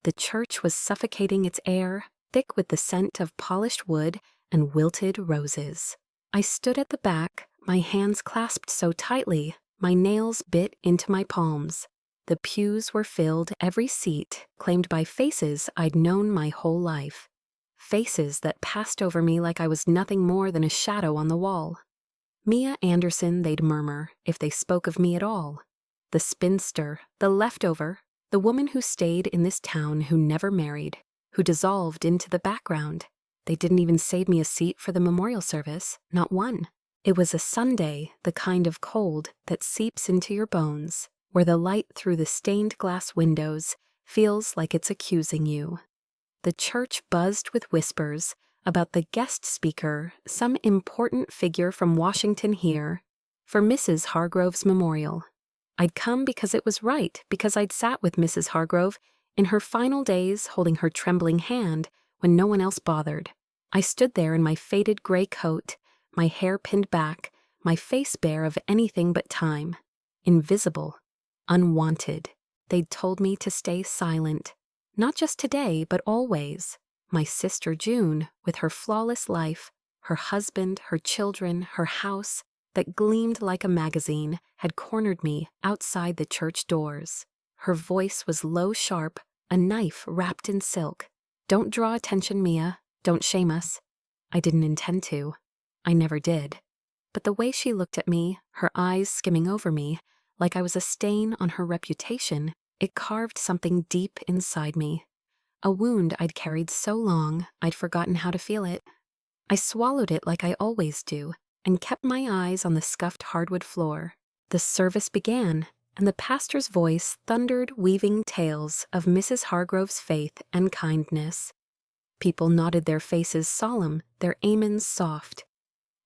The church was suffocating its air, thick with the scent of polished wood and wilted roses. I stood at the back, my hands clasped so tightly, my nails bit into my palms. The pews were filled, every seat claimed by faces I'd known my whole life. Faces that passed over me like I was nothing more than a shadow on the wall. Mia Anderson, they'd murmur, if they spoke of me at all. The spinster, the leftover, the woman who stayed in this town who never married, who dissolved into the background. They didn't even save me a seat for the memorial service, not one. It was a Sunday, the kind of cold that seeps into your bones, where the light through the stained glass windows feels like it's accusing you. The church buzzed with whispers about the guest speaker, some important figure from Washington here, for Mrs. Hargrove's memorial. I'd come because it was right, because I'd sat with Mrs. Hargrove in her final days holding her trembling hand when no one else bothered. I stood there in my faded gray coat, my hair pinned back, my face bare of anything but time. Invisible. Unwanted. They'd told me to stay silent. Not just today, but always. My sister June, with her flawless life, her husband, her children, her house, that gleamed like a magazine, had cornered me outside the church doors. Her voice was low sharp, a knife wrapped in silk. Don't draw attention, Mia. Don't shame us. I didn't intend to. I never did. But the way she looked at me, her eyes skimming over me, like I was a stain on her reputation, it carved something deep inside me. A wound I'd carried so long, I'd forgotten how to feel it. I swallowed it like I always do, and kept my eyes on the scuffed hardwood floor. The service began, and the pastor's voice thundered weaving tales of Mrs. Hargrove's faith and kindness. People nodded, their faces solemn, their amens soft.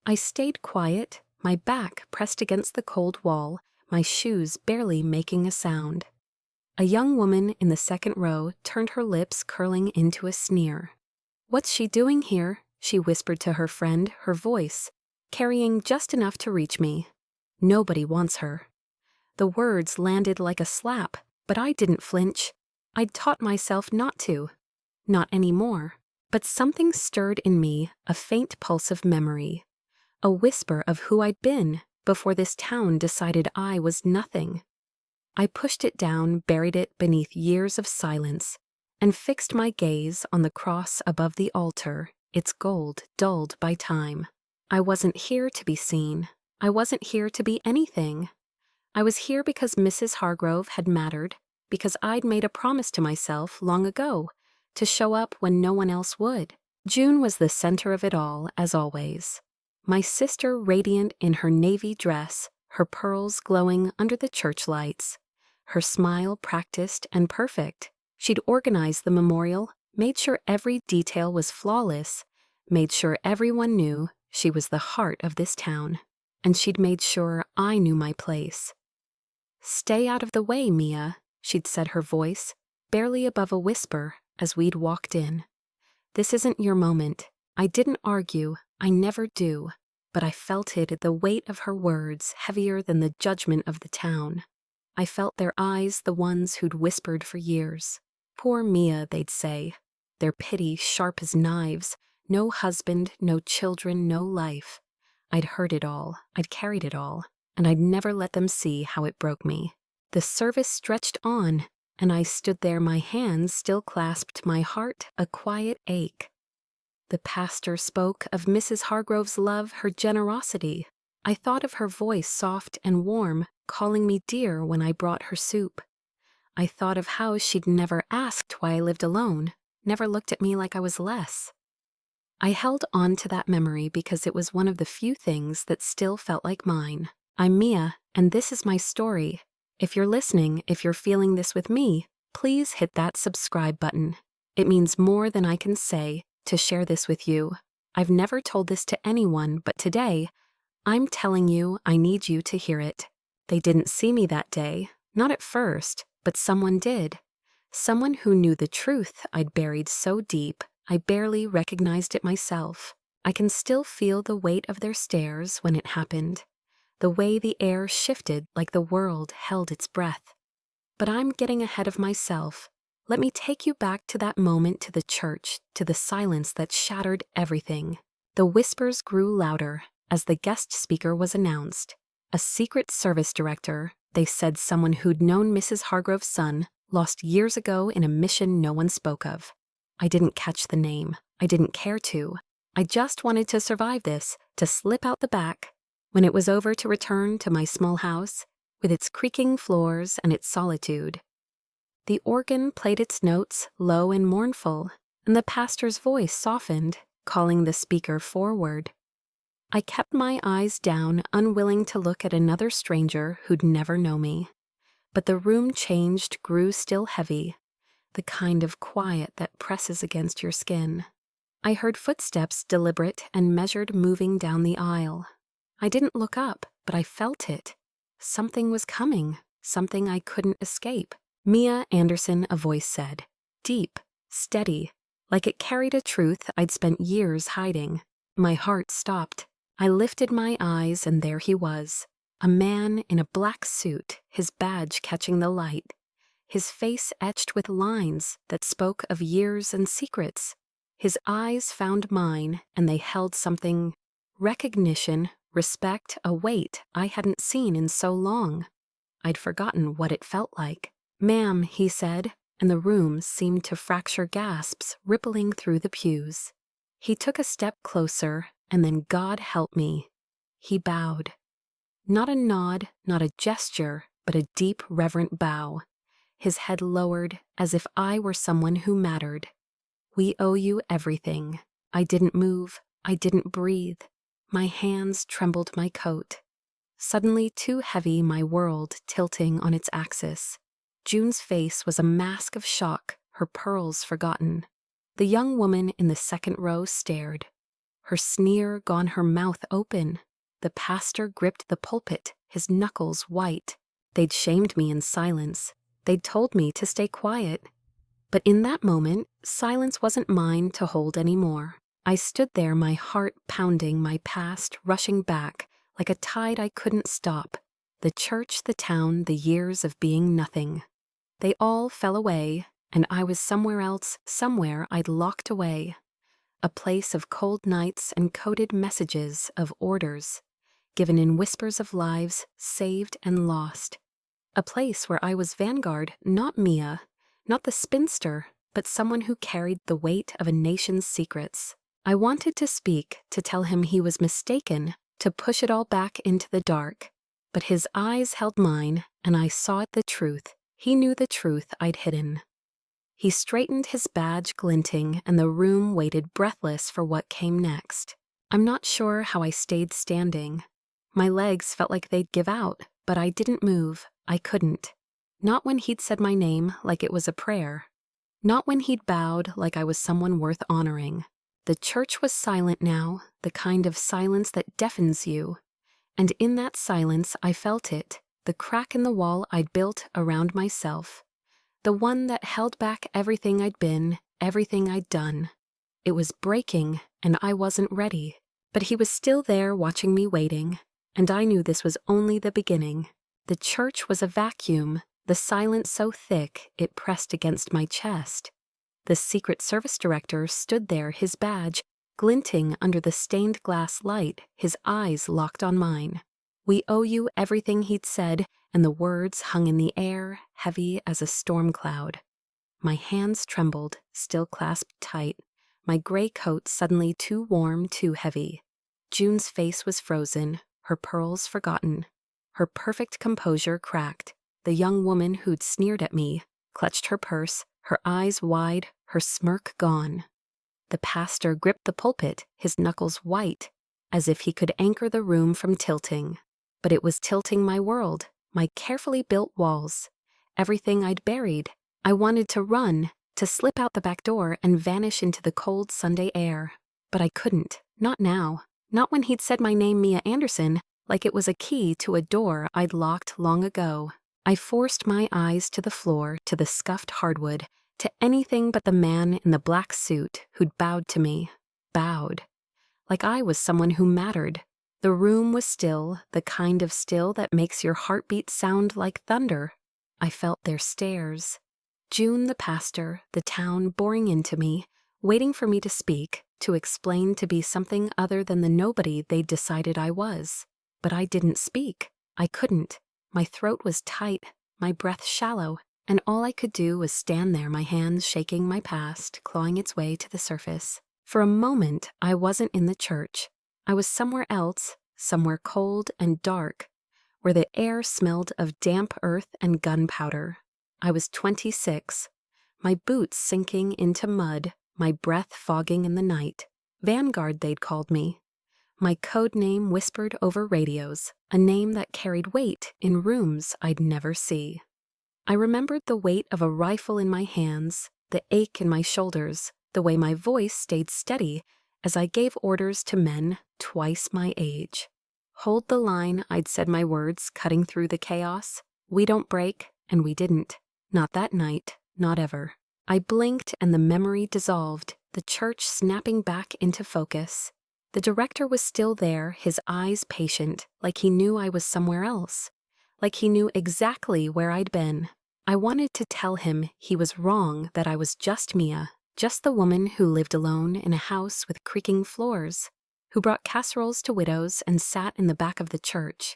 I stayed quiet, my back pressed against the cold wall, my shoes barely making a sound. A young woman in the second row turned, her lips curling into a sneer. "What's she doing here?" she whispered to her friend, her voice carrying just enough to reach me. "Nobody wants her." The words landed like a slap, but I didn't flinch. I'd taught myself not to. Not anymore. But something stirred in me, a faint pulse of memory. A whisper of who I'd been before this town decided I was nothing. I pushed it down, buried it beneath years of silence, and fixed my gaze on the cross above the altar, its gold dulled by time. I wasn't here to be seen. I wasn't here to be anything. I was here because Mrs. Hargrove had mattered, because I'd made a promise to myself long ago to show up when no one else would. June was the center of it all, as always. My sister radiant in her navy dress, her pearls glowing under the church lights, her smile practiced and perfect. She'd organized the memorial, made sure every detail was flawless, made sure everyone knew she was the heart of this town, and she'd made sure I knew my place. "Stay out of the way, Mia," she'd said, her voice barely above a whisper as we'd walked in. "This isn't your moment." I didn't argue, I never do, but I felt it, the weight of her words, heavier than the judgment of the town. I felt their eyes, the ones who'd whispered for years. "Poor Mia," they'd say, their pity sharp as knives. No husband, no children, no life. I'd heard it all, I'd carried it all, and I'd never let them see how it broke me. The service stretched on, and I stood there, my hands still clasped, my heart a quiet ache. The pastor spoke of Mrs. Hargrove's love, her generosity. I thought of her voice, soft and warm, calling me dear when I brought her soup. I thought of how she'd never asked why I lived alone, never looked at me like I was less. I held on to that memory because it was one of the few things that still felt like mine. I'm Mia, and this is my story. If you're listening, if you're feeling this with me, please hit that subscribe button. It means more than I can say to share this with you. I've never told this to anyone, but today, I'm telling you I need you to hear it. They didn't see me that day, not at first, but someone did. Someone who knew the truth I'd buried so deep, I barely recognized it myself. I can still feel the weight of their stares when it happened, the way the air shifted like the world held its breath. But I'm getting ahead of myself. Let me take you back to that moment, to the church, to the silence that shattered everything. The whispers grew louder as the guest speaker was announced. A Secret Service director, they said, someone who'd known Mrs. Hargrove's son, lost years ago in a mission no one spoke of. I didn't catch the name. I didn't care to. I just wanted to survive this, to slip out the back. When it was over, to return to my small house, with its creaking floors and its solitude. The organ played its notes, low and mournful, and the pastor's voice softened, calling the speaker forward. I kept my eyes down, unwilling to look at another stranger who'd never know me. But the room changed, grew still heavy, the kind of quiet that presses against your skin. I heard footsteps, deliberate and measured, moving down the aisle. I didn't look up, but I felt it. Something was coming, something I couldn't escape. "Mia Anderson," a voice said. Deep, steady, like it carried a truth I'd spent years hiding. My heart stopped. I lifted my eyes, and there he was. A man in a black suit, his badge catching the light. His face etched with lines that spoke of years and secrets. His eyes found mine, and they held something. Recognition, respect, a weight I hadn't seen in so long. I'd forgotten what it felt like. "Ma'am," he said, and the room seemed to fracture, gasps rippling through the pews. He took a step closer, and then, God help me, he bowed. Not a nod, not a gesture, but a deep, reverent bow. His head lowered, as if I were someone who mattered. "We owe you everything." I didn't move. I didn't breathe. My hands trembled my coat. Suddenly too heavy, my world tilting on its axis. June's face was a mask of shock, her pearls forgotten. The young woman in the second row stared. Her sneer gone, her mouth open. The pastor gripped the pulpit, his knuckles white. They'd shamed me in silence. They'd told me to stay quiet. But in that moment, silence wasn't mine to hold anymore. I stood there, my heart pounding, my past rushing back like a tide I couldn't stop. The church, the town, the years of being nothing. They all fell away, and I was somewhere else, somewhere I'd locked away. A place of cold nights and coded messages of orders, given in whispers of lives saved and lost. A place where I was Vanguard, not Mia, not the spinster, but someone who carried the weight of a nation's secrets. I wanted to speak, to tell him he was mistaken, to push it all back into the dark. But his eyes held mine, and I saw it, the truth. He knew the truth I'd hidden. He straightened, his badge glinting, and the room waited breathless for what came next. I'm not sure how I stayed standing. My legs felt like they'd give out, but I didn't move. I couldn't. Not when he'd said my name like it was a prayer. Not when he'd bowed like I was someone worth honoring. The church was silent now, the kind of silence that deafens you. And in that silence I felt it, the crack in the wall I'd built around myself. The one that held back everything I'd been, everything I'd done. It was breaking, and I wasn't ready. But he was still there, watching me, waiting. And I knew this was only the beginning. The church was a vacuum, the silence so thick it pressed against my chest. The Secret Service director stood there, his badge glinting under the stained glass light, his eyes locked on mine. "We owe you everything," he'd said, and the words hung in the air, heavy as a storm cloud. My hands trembled, still clasped tight, my gray coat suddenly too warm, too heavy. June's face was frozen, her pearls forgotten. Her perfect composure cracked. The young woman who'd sneered at me clutched her purse, her eyes wide, her smirk gone. The pastor gripped the pulpit, his knuckles white, as if he could anchor the room from tilting. But it was tilting my world, my carefully built walls, everything I'd buried. I wanted to run, to slip out the back door and vanish into the cold Sunday air. But I couldn't, not now, not when he'd said my name, Mia Anderson, like it was a key to a door I'd locked long ago. I forced my eyes to the floor, to the scuffed hardwood, to anything but the man in the black suit who'd bowed to me. Bowed. Like I was someone who mattered. The room was still, the kind of still that makes your heartbeat sound like thunder. I felt their stares. June the pastor, the town boring into me, waiting for me to speak, to explain to be something other than the nobody they'd decided I was. But I didn't speak. I couldn't. My throat was tight, my breath shallow, and all I could do was stand there, my hands shaking my past, clawing its way to the surface. For a moment, I wasn't in the church. I was somewhere else, somewhere cold and dark, where the air smelled of damp earth and gunpowder. I was 26, my boots sinking into mud, my breath fogging in the night. Vanguard, they'd called me. My code name whispered over radios, a name that carried weight in rooms I'd never see. I remembered the weight of a rifle in my hands, the ache in my shoulders, the way my voice stayed steady as I gave orders to men twice my age. Hold the line, I'd said my words, cutting through the chaos. We don't break, and we didn't. Not that night, not ever. I blinked and the memory dissolved, the church snapping back into focus. The director was still there, his eyes patient, like he knew I was somewhere else, like he knew exactly where I'd been. I wanted to tell him he was wrong, that I was just Mia, just the woman who lived alone in a house with creaking floors, who brought casseroles to widows and sat in the back of the church.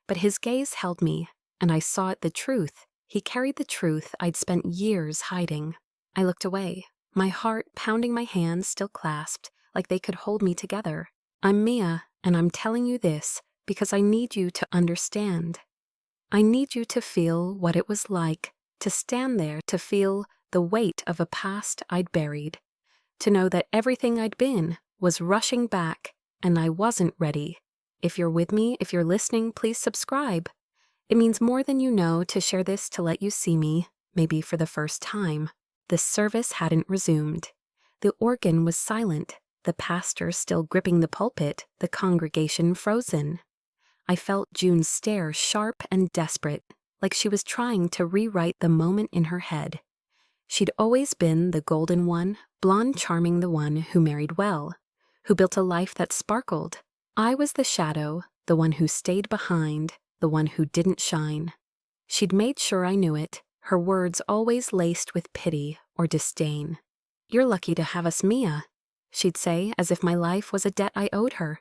But his gaze held me, and I saw it, the truth. He carried the truth I'd spent years hiding. I looked away, my heart pounding, my hands still clasped, like they could hold me together. I'm Mia, and I'm telling you this because I need you to understand. I need you to feel what it was like, to stand there, to feel the weight of a past I'd buried, to know that everything I'd been was rushing back, and I wasn't ready. If you're with me, if you're listening, please subscribe. It means more than you know to share this, to let you see me, maybe for the first time. The service hadn't resumed. The organ was silent, the pastor still gripping the pulpit, the congregation frozen. I felt June's stare sharp and desperate, like she was trying to rewrite the moment in her head. She'd always been the golden one, blonde charming, the one who married well, who built a life that sparkled. I was the shadow, the one who stayed behind, the one who didn't shine. She'd made sure I knew it, her words always laced with pity or disdain. You're lucky to have us, Mia, she'd say, as if my life was a debt I owed her.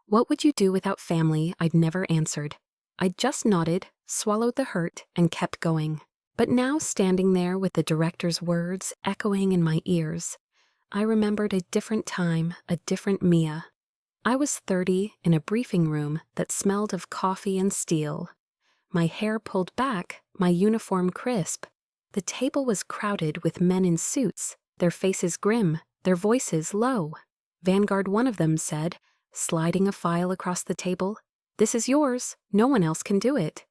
What would you do without family? I'd never answered. I just nodded, swallowed the hurt, and kept going. But now, standing there with the director's words echoing in my ears, I remembered a different time, a different Mia. I was 30 in a briefing room that smelled of coffee and steel. My hair pulled back, my uniform crisp. The table was crowded with men in suits, their faces grim, their voices low. Vanguard, one of them, said, sliding a file across the table, "This is yours. No one else can do it."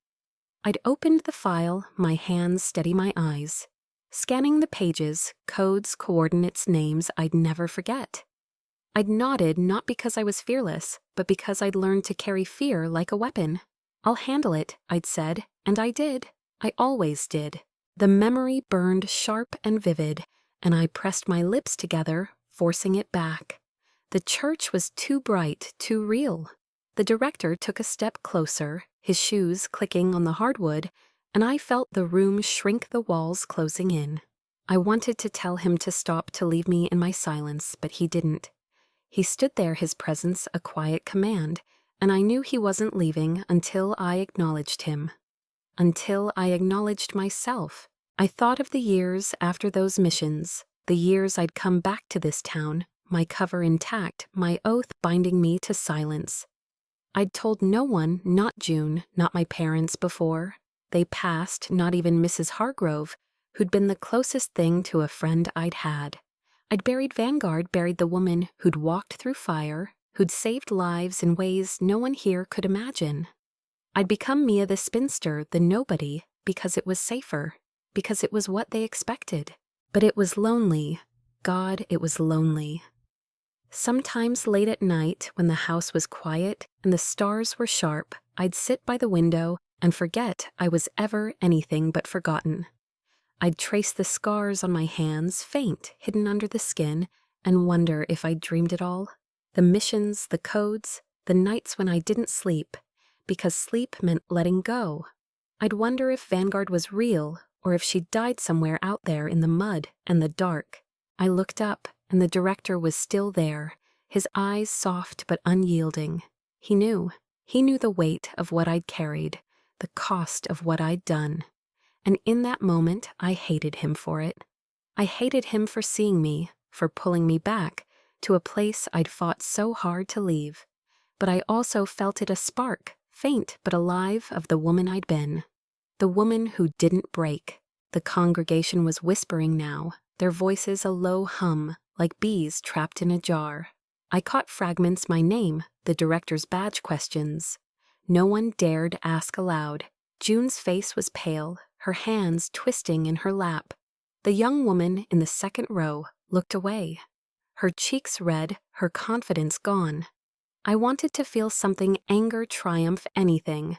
I'd opened the file, my hands steady my eyes, scanning the pages, codes, coordinates, names I'd never forget. I'd nodded, not because I was fearless, but because I'd learned to carry fear like a weapon. I'll handle it, I'd said, and I did. I always did. The memory burned sharp and vivid, and I pressed my lips together, forcing it back. The church was too bright, too real. The director took a step closer, his shoes clicking on the hardwood, and I felt the room shrink, the walls closing in. I wanted to tell him to stop, to leave me in my silence, but he didn't. He stood there, his presence a quiet command, and I knew he wasn't leaving until I acknowledged him. Until I acknowledged myself. I thought of the years after those missions, the years I'd come back to this town, my cover intact, my oath binding me to silence. I'd told no one, not June, not my parents before. They passed, not even Mrs. Hargrove, who'd been the closest thing to a friend I'd had. I'd buried Vanguard, buried the woman who'd walked through fire, who'd saved lives in ways no one here could imagine. I'd become Mia the spinster, the nobody, because it was safer, because it was what they expected. But it was lonely. God, it was lonely. Sometimes late at night, when the house was quiet and the stars were sharp, I'd sit by the window and forget I was ever anything but forgotten. I'd trace the scars on my hands, faint, hidden under the skin, and wonder if I'd dreamed it all. The missions, the codes, the nights when I didn't sleep, because sleep meant letting go. I'd wonder if Vanguard was real, or if she'd died somewhere out there in the mud and the dark. I looked up, and the director was still there, his eyes soft but unyielding. He knew. He knew the weight of what I'd carried, the cost of what I'd done. And in that moment, I hated him for it. I hated him for seeing me, for pulling me back to a place I'd fought so hard to leave. But I also felt it a spark, faint but alive, of the woman I'd been. The woman who didn't break. The congregation was whispering now, their voices a low hum, like bees trapped in a jar. I caught fragments: my name, the director's badge questions. No one dared ask aloud. June's face was pale, her hands twisting in her lap. The young woman in the second row looked away. Her cheeks red, her confidence gone. I wanted to feel something: anger, triumph, anything.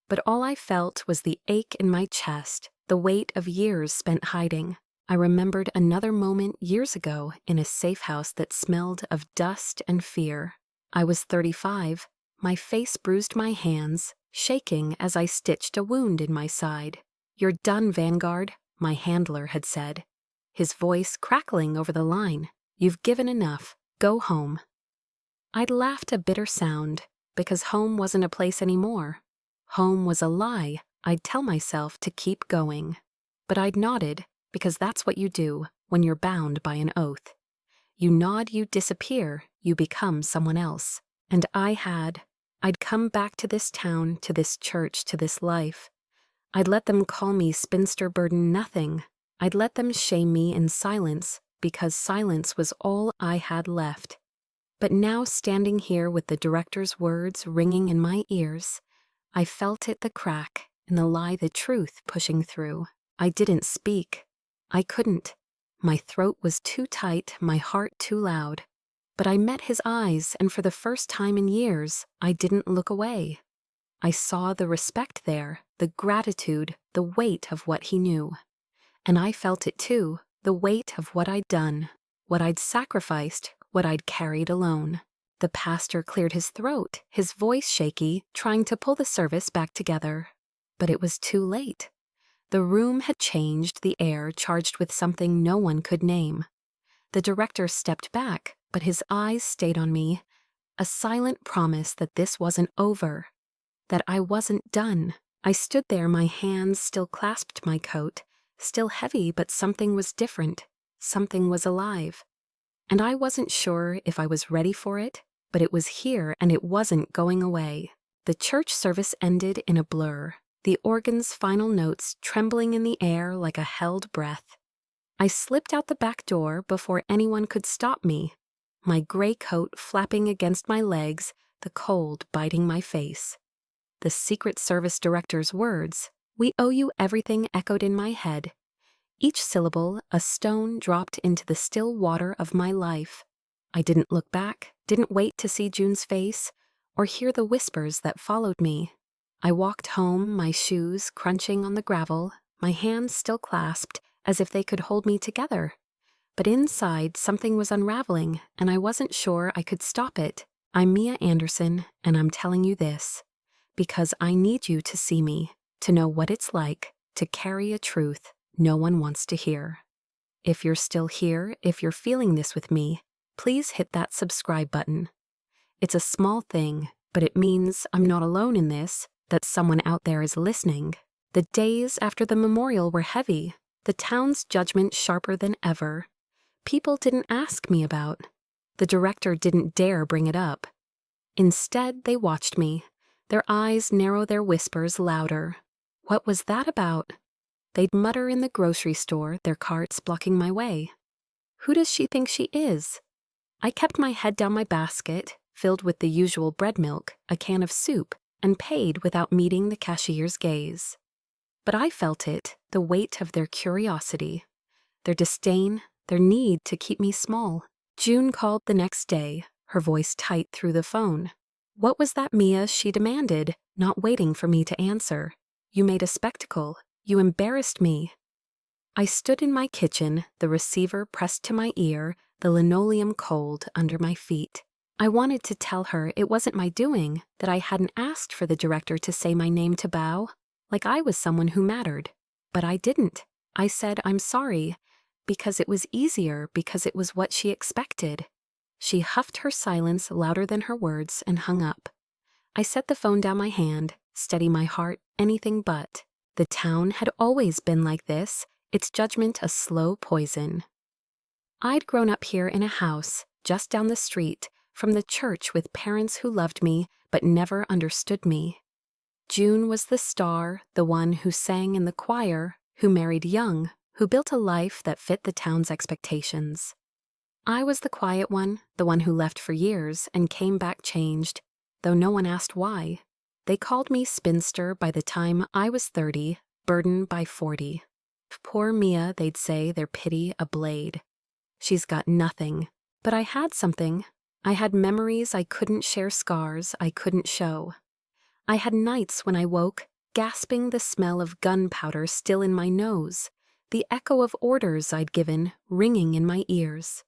But all I felt was the ache in my chest, the weight of years spent hiding. I remembered another moment years ago in a safe house that smelled of dust and fear. I was 35. My face bruised, my hands shaking as I stitched a wound in my side. "You're done, Vanguard," my handler had said, his voice crackling over the line. "You've given enough. Go home." I'd laughed a bitter sound, because home wasn't a place anymore. Home was a lie I'd tell myself to keep going. But I'd nodded, because that's what you do when you're bound by an oath. You nod, you disappear, you become someone else. And I'd come back to this town, to this church, to this life. I'd let them call me spinster, burden, nothing. I'd let them shame me in silence, because silence was all I had left. But now, standing here with the director's words ringing in my ears, I felt it, the crack in the lie, the truth pushing through. I didn't speak. I couldn't. My throat was too tight, my heart too loud. But I met his eyes, and for the first time in years, I didn't look away. I saw the respect there, the gratitude, the weight of what he knew. And I felt it too, the weight of what I'd done, what I'd sacrificed, what I'd carried alone. The pastor cleared his throat, his voice shaky, trying to pull the service back together. But it was too late. The room had changed, the air charged with something no one could name. The director stepped back, but his eyes stayed on me, a silent promise that this wasn't over, that I wasn't done. I stood there, my hands still clasped my coat, still heavy, but something was different, something was alive. And I wasn't sure if I was ready for it, but it was here and it wasn't going away. The church service ended in a blur, the organ's final notes trembling in the air like a held breath. I slipped out the back door before anyone could stop me, my gray coat flapping against my legs, the cold biting my face. The Secret Service director's words, "We owe you everything," echoed in my head. Each syllable a stone dropped into the still water of my life. I didn't look back, didn't wait to see June's face, or hear the whispers that followed me. I walked home, my shoes crunching on the gravel, my hands still clasped, as if they could hold me together. But inside, something was unraveling, and I wasn't sure I could stop it. I'm Mia Anderson, and I'm telling you this, because I need you to see me, to know what it's like to carry a truth no one wants to hear. If you're still here, if you're feeling this with me, please hit that subscribe button. It's a small thing, but it means I'm not alone in this, that someone out there is listening. The days after the memorial were heavy, the town's judgment sharper than ever. People didn't ask me about. The director didn't dare bring it up. Instead, they watched me, their eyes narrow, their whispers louder. What was that about? They'd mutter in the grocery store, their carts blocking my way. Who does she think she is? I kept my head down, my basket, filled with the usual bread milk, a can of soup, and paid without meeting the cashier's gaze. But I felt it, the weight of their curiosity, their disdain, their need to keep me small. June called the next day, her voice tight through the phone. "What was that, Mia?" she demanded, not waiting for me to answer. "You made a spectacle. You embarrassed me." I stood in my kitchen, the receiver pressed to my ear, the linoleum cold under my feet. I wanted to tell her it wasn't my doing, that I hadn't asked for the director to say my name, to bow, like I was someone who mattered. But I didn't. I said I'm sorry, because it was easier, because it was what she expected. She huffed her silence louder than her words and hung up. I set the phone down my hand, steady my heart, anything but. The town had always been like this, its judgment a slow poison. I'd grown up here in a house, just down the street, from the church with parents who loved me but never understood me. June was the star, the one who sang in the choir, who married young, who built a life that fit the town's expectations. I was the quiet one, the one who left for years and came back changed, though no one asked why. They called me spinster by the time I was 30, burdened by 40. Poor Mia, they'd say, their pity a blade. She's got nothing, but I had something. I had memories I couldn't share, scars I couldn't show. I had nights when I woke, gasping, the smell of gunpowder still in my nose, the echo of orders I'd given ringing in my ears.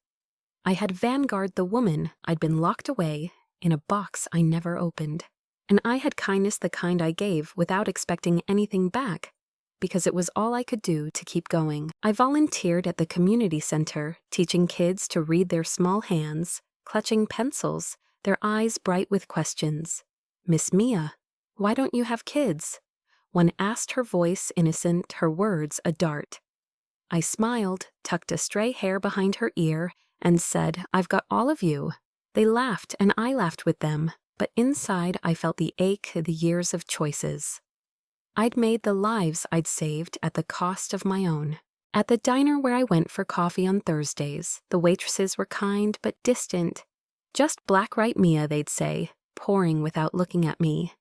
I had Vanguard, the woman I'd been locked away in a box I never opened. And I had kindness, the kind I gave without expecting anything back, because it was all I could do to keep going. I volunteered at the community center, teaching kids to read their small hands, clutching pencils, their eyes bright with questions. Miss Mia, why don't you have kids? One asked, her voice innocent, her words a dart. I smiled, tucked a stray hair behind her ear, and said, I've got all of you. They laughed, and I laughed with them, but inside I felt the ache, the years of choices. I'd made the lives I'd saved at the cost of my own. At the diner where I went for coffee on Thursdays, the waitresses were kind but distant. Just black right, Mia, they'd say, pouring without looking at me.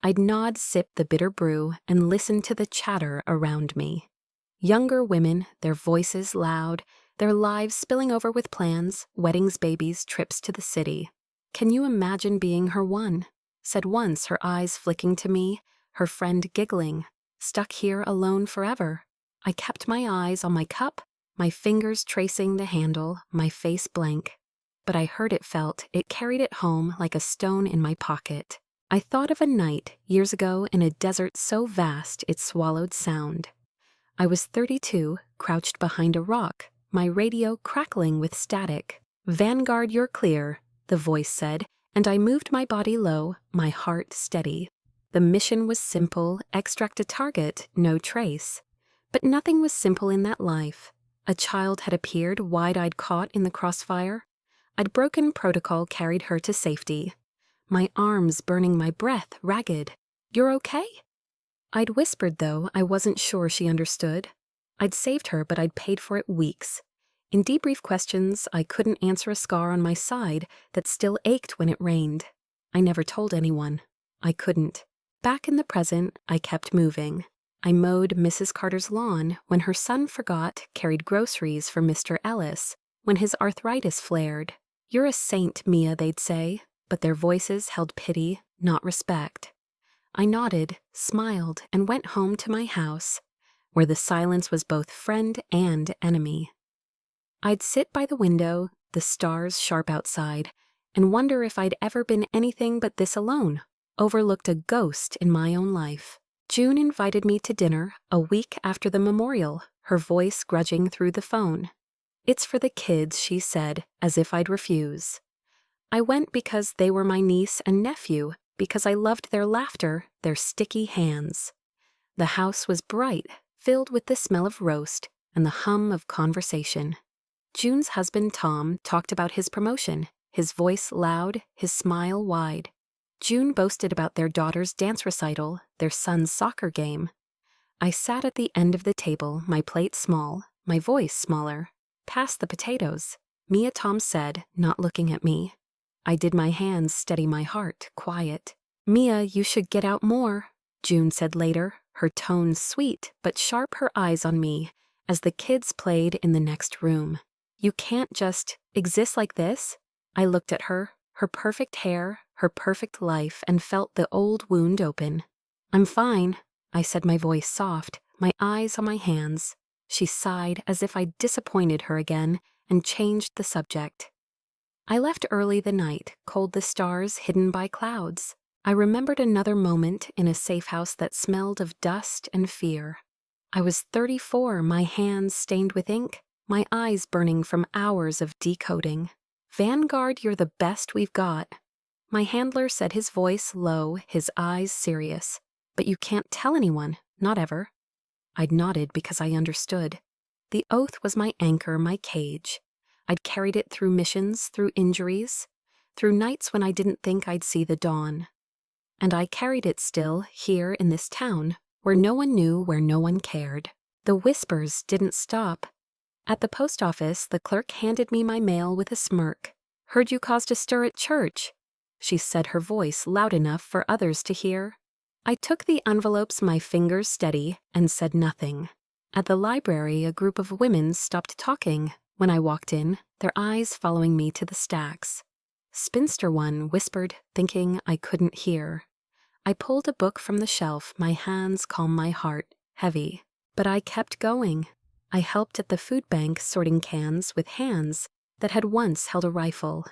I'd nod, sip the bitter brew, and listen to the chatter around me. Younger women, their voices loud, their lives spilling over with plans, weddings, babies, trips to the city. Can you imagine being her one? Said once, her eyes flicking to me, her friend giggling. Stuck here alone forever. I kept my eyes on my cup, my fingers tracing the handle, my face blank. But I heard it, felt, it carried it home like a stone in my pocket. I thought of a night, years ago, in a desert so vast it swallowed sound. I was 32, crouched behind a rock, my radio crackling with static. Vanguard, you're clear, the voice said, and I moved my body low, my heart steady. The mission was simple, extract a target, no trace. But nothing was simple in that life. A child had appeared, wide-eyed, caught in the crossfire. I'd broken protocol, carried her to safety. My arms burning, my breath ragged. You're okay? I'd whispered, though I wasn't sure she understood. I'd saved her, but I'd paid for it weeks. In debrief questions, I couldn't answer a scar on my side that still ached when it rained. I never told anyone. I couldn't. Back in the present, I kept moving. I mowed Mrs. Carter's lawn when her son forgot, carried groceries for Mr. Ellis when his arthritis flared. You're a saint, Mia, they'd say, but their voices held pity, not respect. I nodded, smiled, and went home to my house, where the silence was both friend and enemy. I'd sit by the window, the stars sharp outside, and wonder if I'd ever been anything but this alone, overlooked, a ghost in my own life. June invited me to dinner a week after the memorial, her voice grudging through the phone. It's for the kids, she said, as if I'd refuse. I went because they were my niece and nephew, because I loved their laughter, their sticky hands. The house was bright, filled with the smell of roast and the hum of conversation. June's husband, Tom, talked about his promotion, his voice loud, his smile wide. June boasted about their daughter's dance recital, their son's soccer game. I sat at the end of the table, my plate small, my voice smaller. Pass the potatoes, Mia, Tom said, not looking at me. I did my hands steady my heart, quiet. Mia, you should get out more, June said later, her tone sweet but sharp, her eyes on me, as the kids played in the next room. You can't just exist like this. I looked at her, her perfect hair, her perfect life, and felt the old wound open. I'm fine, I said, my voice soft, my eyes on my hands. She sighed as if I'd disappointed her again and changed the subject. I left early the night, cold the stars hidden by clouds. I remembered another moment in a safe house that smelled of dust and fear. I was 34, my hands stained with ink, my eyes burning from hours of decoding. Vanguard, you're the best we've got. My handler said, his voice low, his eyes serious. But you can't tell anyone, not ever. I'd nodded because I understood. The oath was my anchor, my cage. I'd carried it through missions, through injuries, through nights when I didn't think I'd see the dawn. And I carried it still, here in this town, where no one knew, where no one cared. The whispers didn't stop. At the post office, the clerk handed me my mail with a smirk. "Heard you caused a stir at church," she said, her voice loud enough for others to hear. I took the envelopes, my fingers steady, and said nothing. At the library, a group of women stopped talking when I walked in, their eyes following me to the stacks. Spinster one whispered, thinking I couldn't hear. I pulled a book from the shelf, my hands calm, my heart heavy. But I kept going. I helped at the food bank, sorting cans with hands that had once held a rifle.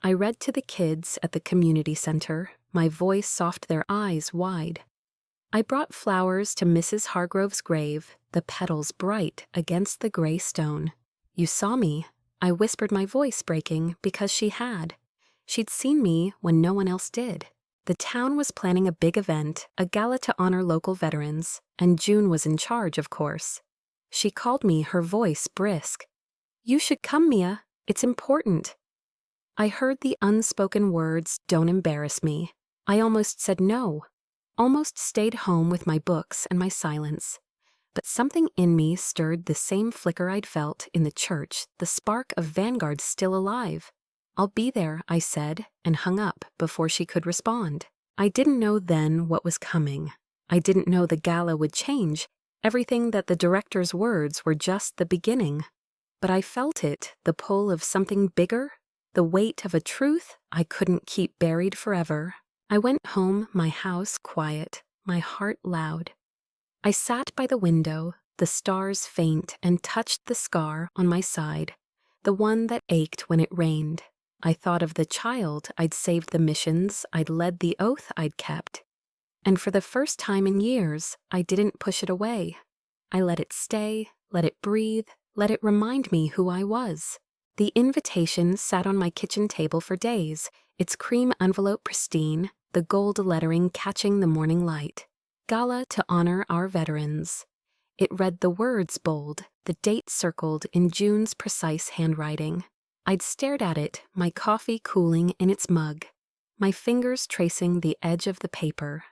I read to the kids at the community center, my voice soft, their eyes wide. I brought flowers to Mrs. Hargrove's grave, the petals bright against the gray stone. "You saw me," I whispered, my voice breaking because she had. She'd seen me when no one else did. The town was planning a big event, a gala to honor local veterans, and June was in charge, of course. She called me, her voice brisk. "You should come, Mia. It's important." I heard the unspoken words, "Don't embarrass me." I almost said no, almost stayed home with my books and my silence. But something in me stirred, the same flicker I'd felt in the church, the spark of Vanguard still alive. "I'll be there," I said, and hung up before she could respond. I didn't know then what was coming. I didn't know the gala would change, everything, that the director's words were just the beginning. But I felt it, the pull of something bigger, the weight of a truth I couldn't keep buried forever. I went home, my house quiet, my heart loud. I sat by the window, the stars faint, and touched the scar on my side, the one that ached when it rained. I thought of the child I'd saved, the missions I'd led, the oath I'd kept. And for the first time in years, I didn't push it away. I let it stay, let it breathe, let it remind me who I was. The invitation sat on my kitchen table for days, its cream envelope pristine, the gold lettering catching the morning light. "Gala to honor our veterans." It read, the words bold, the date circled in June's precise handwriting. I'd stared at it, my coffee cooling in its mug, my fingers tracing the edge of the paper.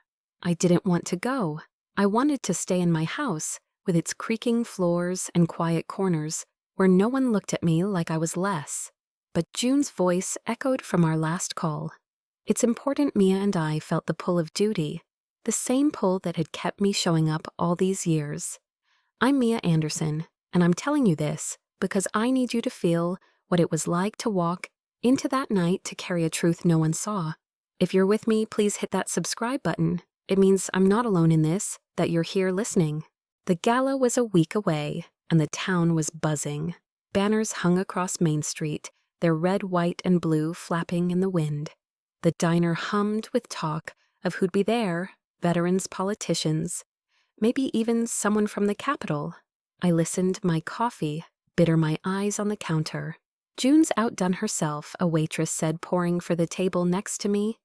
I didn't want to go. I wanted to stay in my house, with its creaking floors and quiet corners, where no one looked at me like I was less. But June's voice echoed from our last call. It's important. Mia and I felt the pull of duty, the same pull that had kept me showing up all these years. "I'm Mia Anderson, and I'm telling you this because I need you to feel what it was like to walk into that night, to carry a truth no one saw. If you're with me, please hit that subscribe button. It means I'm not alone in this, that you're here listening." The gala was a week away, and the town was buzzing. Banners hung across Main Street, their red, white, and blue flapping in the wind. The diner hummed with talk of who'd be there, veterans, politicians, maybe even someone from the Capitol. I listened, my coffee bitter, my eyes on the counter. "June's outdone herself," a waitress said, pouring for the table next to me.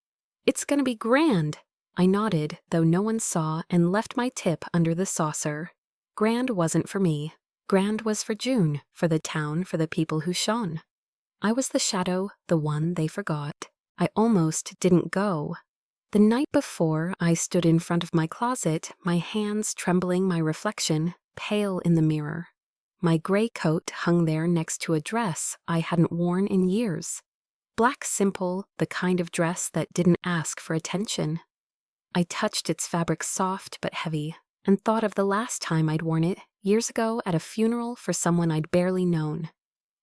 "It's gonna be grand." I nodded, though no one saw, and left my tip under the saucer. Grand wasn't for me. Grand was for June, for the town, for the people who shone. I was the shadow, the one they forgot. I almost didn't go. The night before, I stood in front of my closet, my hands trembling, my reflection pale in the mirror. My gray coat hung there next to a dress I hadn't worn in years. Black, simple, the kind of dress that didn't ask for attention. I touched its fabric, soft but heavy, and thought of the last time I'd worn it, years ago at a funeral for someone I'd barely known.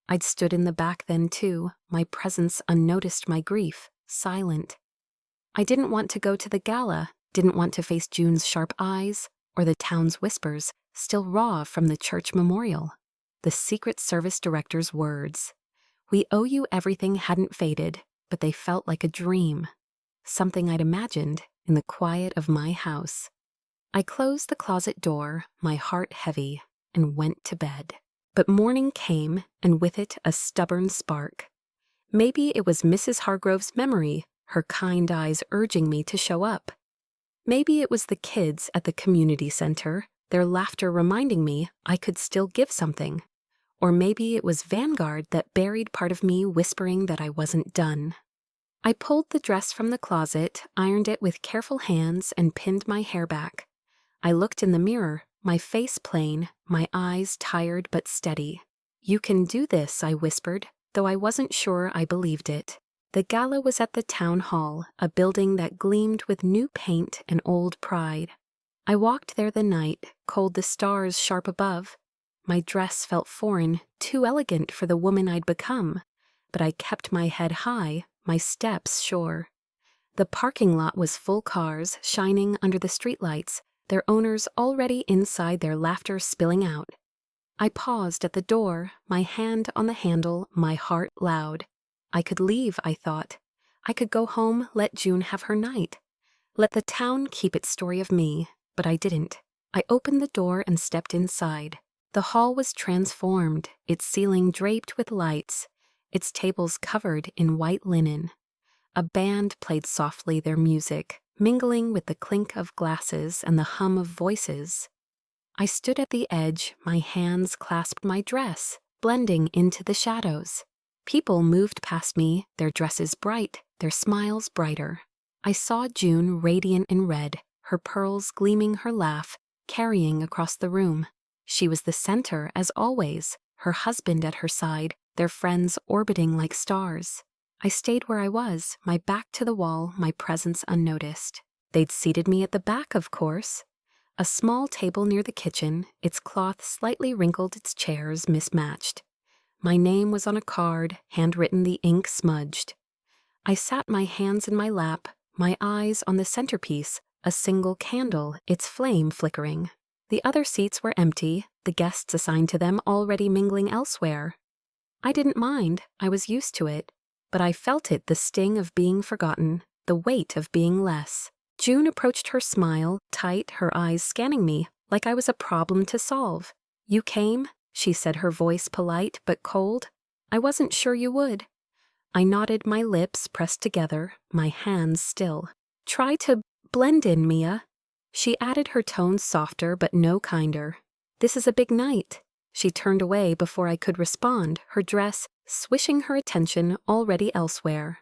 I'd stood in the back then too, my presence unnoticed, my grief silent. I didn't want to go to the gala, didn't want to face June's sharp eyes, or the town's whispers, still raw from the church memorial. The Secret Service director's words. "We owe you everything," hadn't faded, but they felt like a dream. Something I'd imagined in the quiet of my house. I closed the closet door, my heart heavy, and went to bed. But morning came, and with it a stubborn spark. Maybe it was Mrs. Hargrove's memory, her kind eyes urging me to show up. Maybe it was the kids at the community center, their laughter reminding me I could still give something. Or maybe it was Vanguard that buried part of me whispering that I wasn't done. I pulled the dress from the closet, ironed it with careful hands, and pinned my hair back. I looked in the mirror, my face plain, my eyes tired but steady. "You can do this," I whispered, though I wasn't sure I believed it. The gala was at the town hall, a building that gleamed with new paint and old pride. I walked there the night, cold the stars sharp above. My dress felt foreign, too elegant for the woman I'd become, but I kept my head high, my steps sure. The parking lot was full cars, shining under the streetlights, their owners already inside, their laughter spilling out. I paused at the door, my hand on the handle, my heart loud. I could leave, I thought. I could go home, let June have her night. Let the town keep its story of me, but I didn't. I opened the door and stepped inside. The hall was transformed, its ceiling draped with lights, its tables covered in white linen. A band played softly their music, mingling with the clink of glasses and the hum of voices. I stood at the edge, my hands clasped my dress, blending into the shadows. People moved past me, their dresses bright, their smiles brighter. I saw June radiant in red, her pearls gleaming, her laugh carrying across the room. She was the center, as always, her husband at her side, their friends orbiting like stars. I stayed where I was, my back to the wall, my presence unnoticed. They'd seated me at the back, of course. A small table near the kitchen, its cloth slightly wrinkled, its chairs mismatched. My name was on a card, handwritten, the ink smudged. I sat, my hands in my lap, my eyes on the centerpiece, a single candle, its flame flickering. The other seats were empty, the guests assigned to them already mingling elsewhere. I didn't mind, I was used to it, but I felt it, the sting of being forgotten, the weight of being less. June approached, her smile tight, her eyes scanning me like I was a problem to solve. "You came?" she said, her voice polite but cold. "I wasn't sure you would." I nodded, my lips pressed together, my hands still. "Try to blend in, Mia." She added, her tone softer but no kinder. "This is a big night." She turned away before I could respond, her dress swishing, her attention already elsewhere.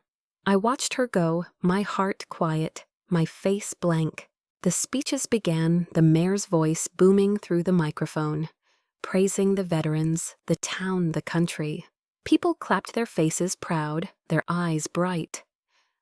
I watched her go, my heart quiet, my face blank. The speeches began, the mayor's voice booming through the microphone, praising the veterans, the town, the country. People clapped, their faces proud, their eyes bright.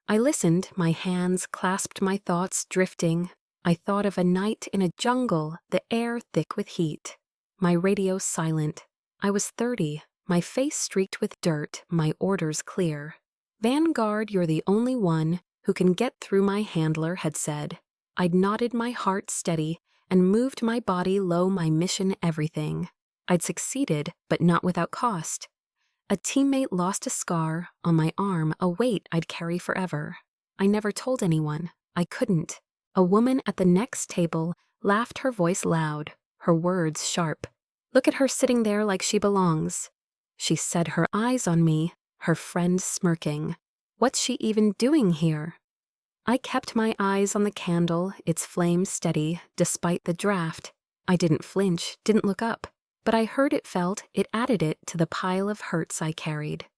I listened, my hands clasped, my thoughts drifting. I thought of a night in a jungle, the air thick with heat. My radio silent. I was 30, my face streaked with dirt, my orders clear. "Vanguard, you're the only one who can get through," my handler had said. I'd nodded, my heart steady, and moved my body low, my mission everything. I'd succeeded, but not without cost. A teammate lost a scar on my arm, a weight I'd carry forever. I never told anyone. I couldn't. A woman at the next table laughed, her voice loud, her words sharp. "Look at her sitting there like she belongs." She said, her eyes on me, her friend smirking. "What's she even doing here?" I kept my eyes on the candle, its flame steady, despite the draft. I didn't flinch, didn't look up, but I heard it, felt it, added it to the pile of hurts I carried.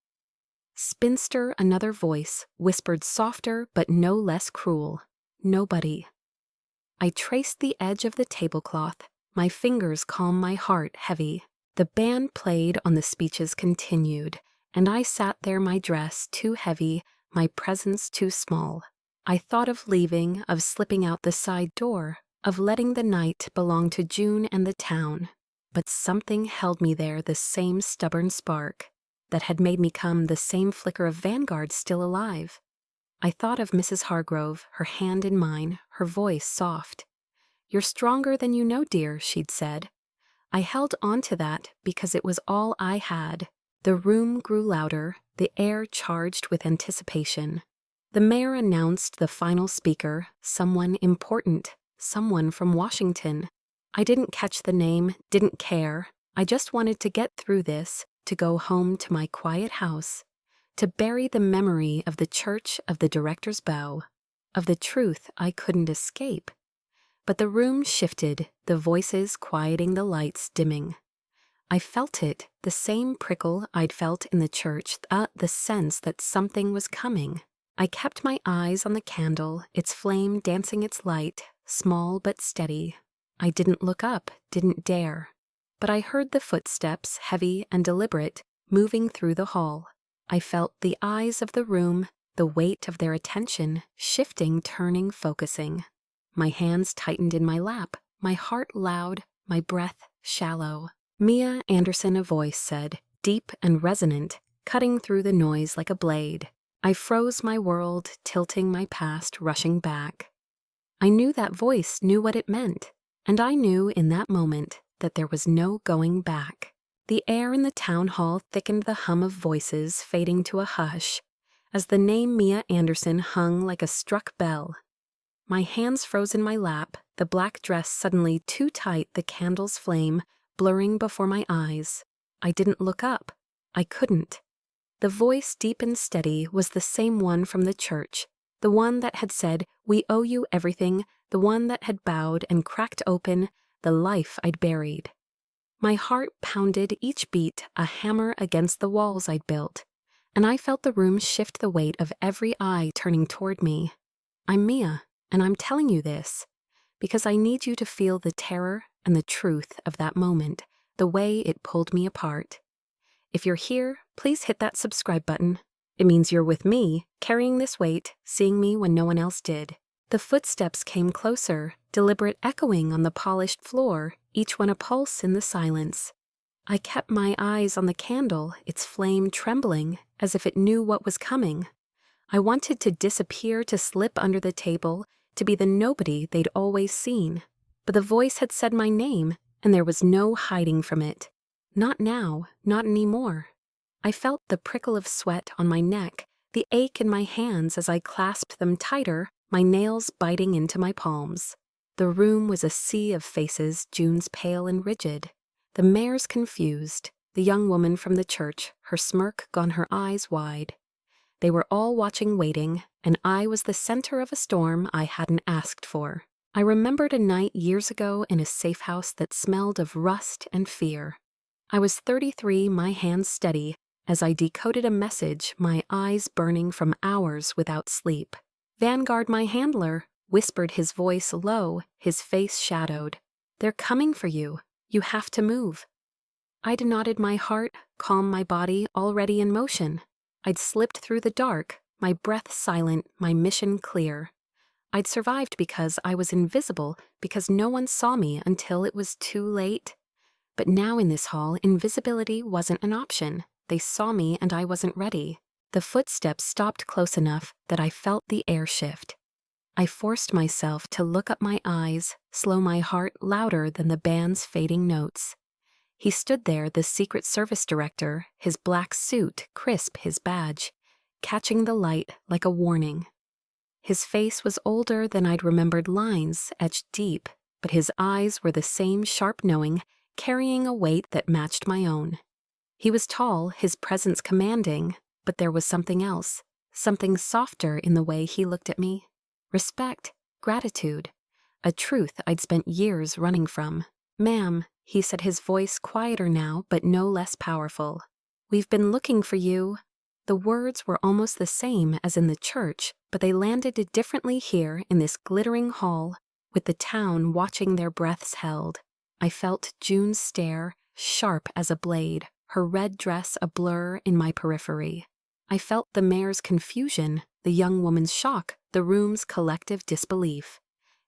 "Spinster," another voice, whispered softer but no less cruel. "Nobody." I traced the edge of the tablecloth, my fingers calm, my heart heavy. The band played on, the speeches continued, and I sat there, my dress too heavy, my presence too small. I thought of leaving, of slipping out the side door, of letting the night belong to June and the town. But something held me there, the same stubborn spark that had made me come, the same flicker of Vanguard still alive. I thought of Mrs. Hargrove, her hand in mine, her voice soft. "You're stronger than you know, dear," she'd said. I held on to that because it was all I had. The room grew louder, the air charged with anticipation. The mayor announced the final speaker, someone important, someone from Washington. I didn't catch the name, didn't care. I just wanted to get through this, to go home to my quiet house, to bury the memory of the church of the director's bow, of the truth I couldn't escape. But the room shifted, the voices quieting, the lights dimming. I felt it, the same prickle I'd felt in the church, the sense that something was coming. I kept my eyes on the candle, its flame dancing its light, small but steady. I didn't look up, didn't dare. But I heard the footsteps, heavy and deliberate, moving through the hall. I felt the eyes of the room, the weight of their attention, shifting, turning, focusing. My hands tightened in my lap, my heart loud, my breath shallow. Mia Anderson, a voice said, deep and resonant, cutting through the noise like a blade. I froze my world, tilting my past, rushing back. I knew that voice knew what it meant, and I knew in that moment that there was no going back. The air in the town hall thickened, the hum of voices fading to a hush, as the name Mia Anderson hung like a struck bell. My hands froze in my lap, the black dress suddenly too tight, the candle's flame blurring before my eyes. I didn't look up. I couldn't. The voice, deep and steady, was the same one from the church, the one that had said, "We owe you everything," the one that had bowed and cracked open the life I'd buried. My heart pounded, each beat a hammer against the walls I'd built, and I felt the room shift, the weight of every eye turning toward me. I'm Mia, and I'm telling you this because I need you to feel the terror and the truth of that moment, the way it pulled me apart. If you're here, please hit that subscribe button. It means you're with me, carrying this weight, seeing me when no one else did. The footsteps came closer, deliberate, echoing on the polished floor, each one a pulse in the silence. I kept my eyes on the candle, its flame trembling, as if it knew what was coming. I wanted to disappear, to slip under the table, to be the nobody they'd always seen. But the voice had said my name, and there was no hiding from it. Not now, not anymore. I felt the prickle of sweat on my neck, the ache in my hands as I clasped them tighter, my nails biting into my palms. The room was a sea of faces, June's pale and rigid, the mayor's confused, the young woman from the church, her smirk gone, her eyes wide. They were all watching, waiting, and I was the center of a storm I hadn't asked for. I remembered a night years ago in a safe house that smelled of rust and fear. I was 33, my hands steady, as I decoded a message, my eyes burning from hours without sleep. Vanguard, my handler, whispered, his voice low, his face shadowed. They're coming for you. You have to move. I'd nodded, my heart, calm, my body already in motion. I'd slipped through the dark, my breath silent, my mission clear. I'd survived because I was invisible, because no one saw me until it was too late. But now in this hall, invisibility wasn't an option. They saw me and I wasn't ready. The footsteps stopped close enough that I felt the air shift. I forced myself to look up, my eyes, slow, my heart louder than the band's fading notes. He stood there, the Secret Service director, his black suit, crisp, his badge, catching the light like a warning. His face was older than I'd remembered, lines etched deep, but his eyes were the same sharp knowing, carrying a weight that matched my own. He was tall, his presence commanding, but there was something else, something softer in the way he looked at me. Respect, gratitude, a truth I'd spent years running from. "Ma'am," he said, his voice quieter now but no less powerful. "We've been looking for you." The words were almost the same as in the church, but they landed differently here in this glittering hall, with the town watching, their breaths held. I felt June's stare, sharp as a blade, her red dress a blur in my periphery. I felt the mayor's confusion, the young woman's shock, the room's collective disbelief.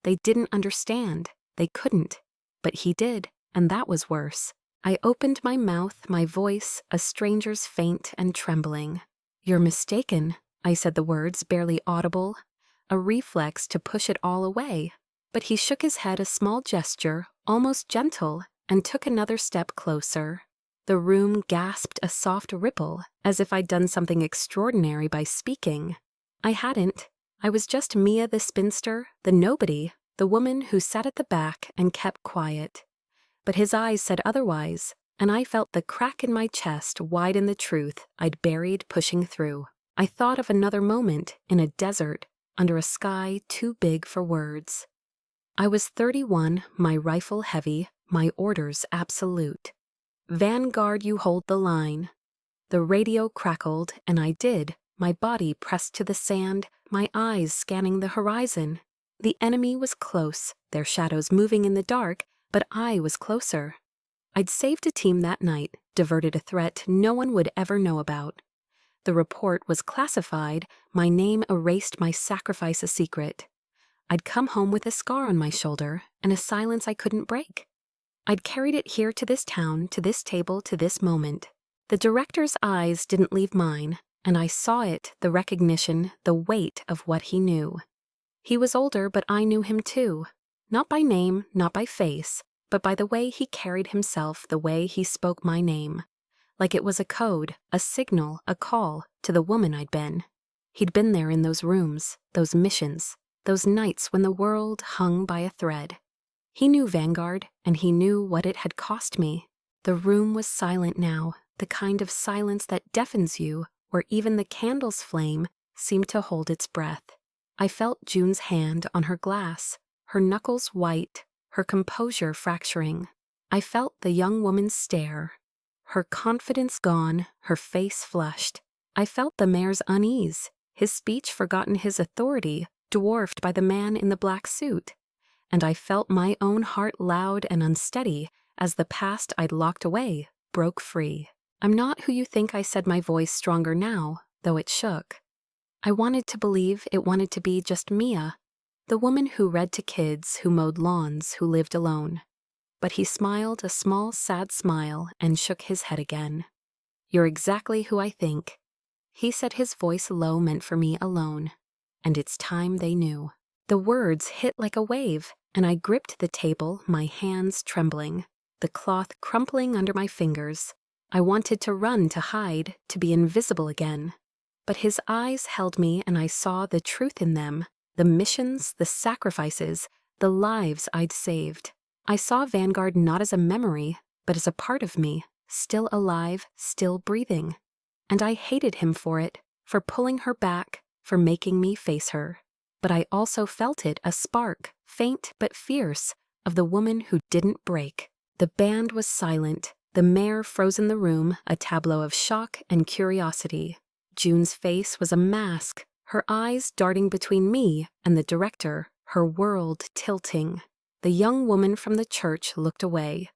They didn't understand. They couldn't. But he did, and that was worse. I opened my mouth, my voice, a stranger's, faint and trembling. "You're mistaken," I said, the words barely audible, a reflex to push it all away. But he shook his head, a small gesture, almost gentle, and took another step closer. The room gasped, a soft ripple, as if I'd done something extraordinary by speaking. I hadn't. I was just Mia the spinster, the nobody, the woman who sat at the back and kept quiet. But his eyes said otherwise, and I felt the crack in my chest widen the truth I'd buried pushing through. I thought of another moment in a desert under a sky too big for words. I was 31, my rifle heavy, my orders absolute. Vanguard, you hold the line. The radio crackled, and I did, my body pressed to the sand, my eyes scanning the horizon. The enemy was close, their shadows moving in the dark, but I was closer. I'd saved a team that night, diverted a threat no one would ever know about. The report was classified, my name erased my sacrifice a secret. I'd come home with a scar on my shoulder and a silence I couldn't break. I'd carried it here to this town, to this table, to this moment. The director's eyes didn't leave mine, and I saw it, the recognition, the weight of what he knew. He was older, but I knew him too. Not by name, not by face, but by the way he carried himself, the way he spoke my name. Like it was a code, a signal, a call to the woman I'd been. He'd been there in those rooms, those missions, those nights when the world hung by a thread. He knew Vanguard, and he knew what it had cost me. The room was silent now, the kind of silence that deafens you, where even the candle's flame seemed to hold its breath. I felt June's hand on her glass, her knuckles white, her composure fracturing. I felt the young woman's stare, her confidence gone, her face flushed. I felt the mayor's unease, his speech forgotten, his authority dwarfed by the man in the black suit. And I felt my own heart loud and unsteady as the past I'd locked away broke free. I'm not who you think, I said, my voice stronger now, though it shook. I wanted to believe it wanted to be just Mia, the woman who read to kids, who mowed lawns, who lived alone. But he smiled a small, sad smile and shook his head again. You're exactly who I think. He said, his voice low, meant for me alone. And it's time they knew. The words hit like a wave, and I gripped the table, my hands trembling, the cloth crumpling under my fingers. I wanted to run, to hide, to be invisible again. But his eyes held me, and I saw the truth in them, the missions, the sacrifices, the lives I'd saved. I saw Vanguard not as a memory, but as a part of me, still alive, still breathing. And I hated him for it, for pulling her back, for making me face her. But I also felt it, a spark, faint but fierce, of the woman who didn't break. The band was silent, the mayor froze in the room, a tableau of shock and curiosity. June's face was a mask, her eyes darting between me and the director, her world tilting. The young woman from the church looked away,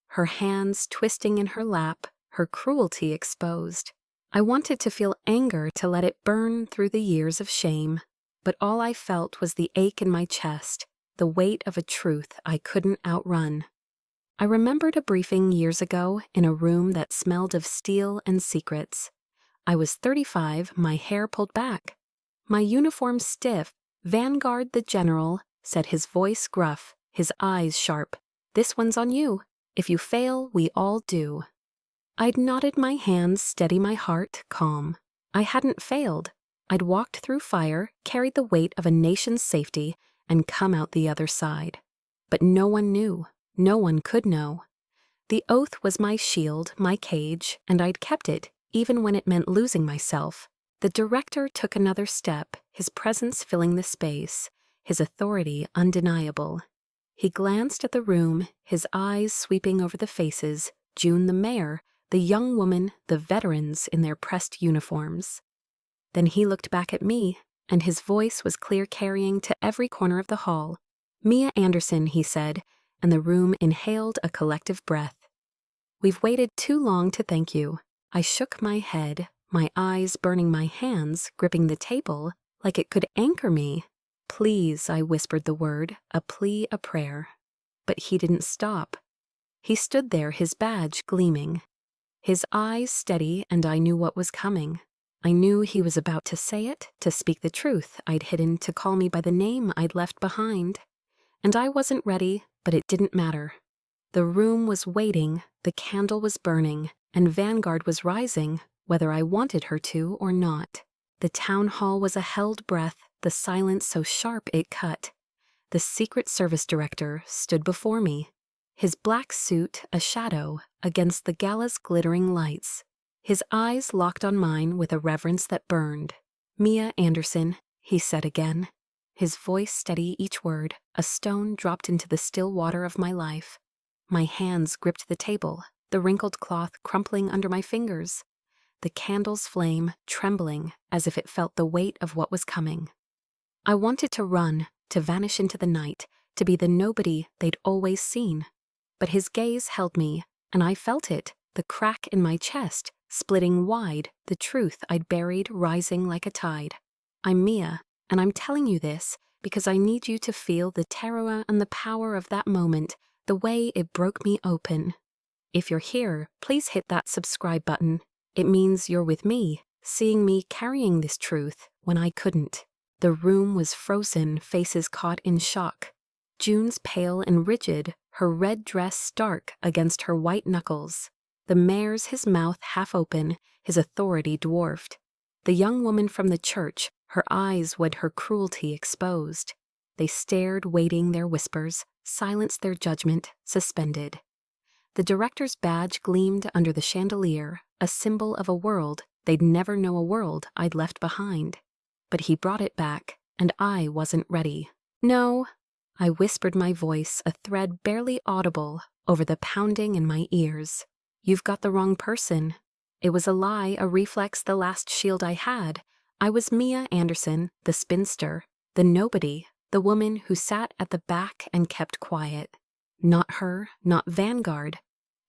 her hands twisting in her lap, her cruelty exposed. I wanted to feel anger, to let it burn through the years of shame, but all I felt was the ache in my chest, the weight of a truth I couldn't outrun. I remembered a briefing years ago in a room that smelled of steel and secrets. I was 35, my hair pulled back, my uniform stiff. Vanguard, the general, said, his voice gruff, his eyes sharp, "This one's on you. If you fail, we all do." I'd nodded, my hands steady, my heart calm. I hadn't failed. I'd walked through fire, carried the weight of a nation's safety, and come out the other side. But no one knew. No one could know. The oath was my shield, my cage, and I'd kept it, even when it meant losing myself. The director took another step, his presence filling the space, his authority undeniable. He glanced at the room, his eyes sweeping over the faces, June the mayor, the young woman, the veterans in their pressed uniforms. Then he looked back at me, and his voice was clear, carrying to every corner of the hall. "Mia Anderson," he said, and the room inhaled a collective breath. "We've waited too long to thank you." I shook my head, my eyes burning, my hands gripping the table like it could anchor me. "Please," I whispered the word, a plea, a prayer. But he didn't stop. He stood there, his badge gleaming, his eyes steady, and I knew what was coming. I knew he was about to say it, to speak the truth I'd hidden, to call me by the name I'd left behind. And I wasn't ready, but it didn't matter. The room was waiting, the candle was burning, and Vanguard was rising, whether I wanted her to or not. The town hall was a held breath, the silence so sharp it cut. The Secret Service director stood before me, his black suit a shadow against the gala's glittering lights. His eyes locked on mine with a reverence that burned. "Mia Anderson," he said again, his voice steady each word, a stone dropped into the still water of my life. My hands gripped the table, the wrinkled cloth crumpling under my fingers, the candle's flame trembling as if it felt the weight of what was coming. I wanted to run, to vanish into the night, to be the nobody they'd always seen. But his gaze held me, and I felt it, the crack in my chest, splitting wide, the truth I'd buried rising like a tide. "I'm Mia, and I'm telling you this because I need you to feel the terror and the power of that moment, the way it broke me open. If you're here, please hit that subscribe button. It means you're with me, seeing me carrying this truth when I couldn't." The room was frozen, faces caught in shock. June's pale and rigid, her red dress stark against her white knuckles. The mayor's, his mouth half open, his authority dwarfed. The young woman from the church, her eyes with her cruelty exposed. They stared, waiting their whispers, silenced their judgment, suspended. The director's badge gleamed under the chandelier, a symbol of a world they'd never know, a world I'd left behind. But he brought it back, and I wasn't ready. "No," I whispered, my voice a thread barely audible over the pounding in my ears. "You've got the wrong person." It was a lie, a reflex, the last shield I had. I was Mia Anderson, the spinster, the nobody, the woman who sat at the back and kept quiet. Not her, not Vanguard.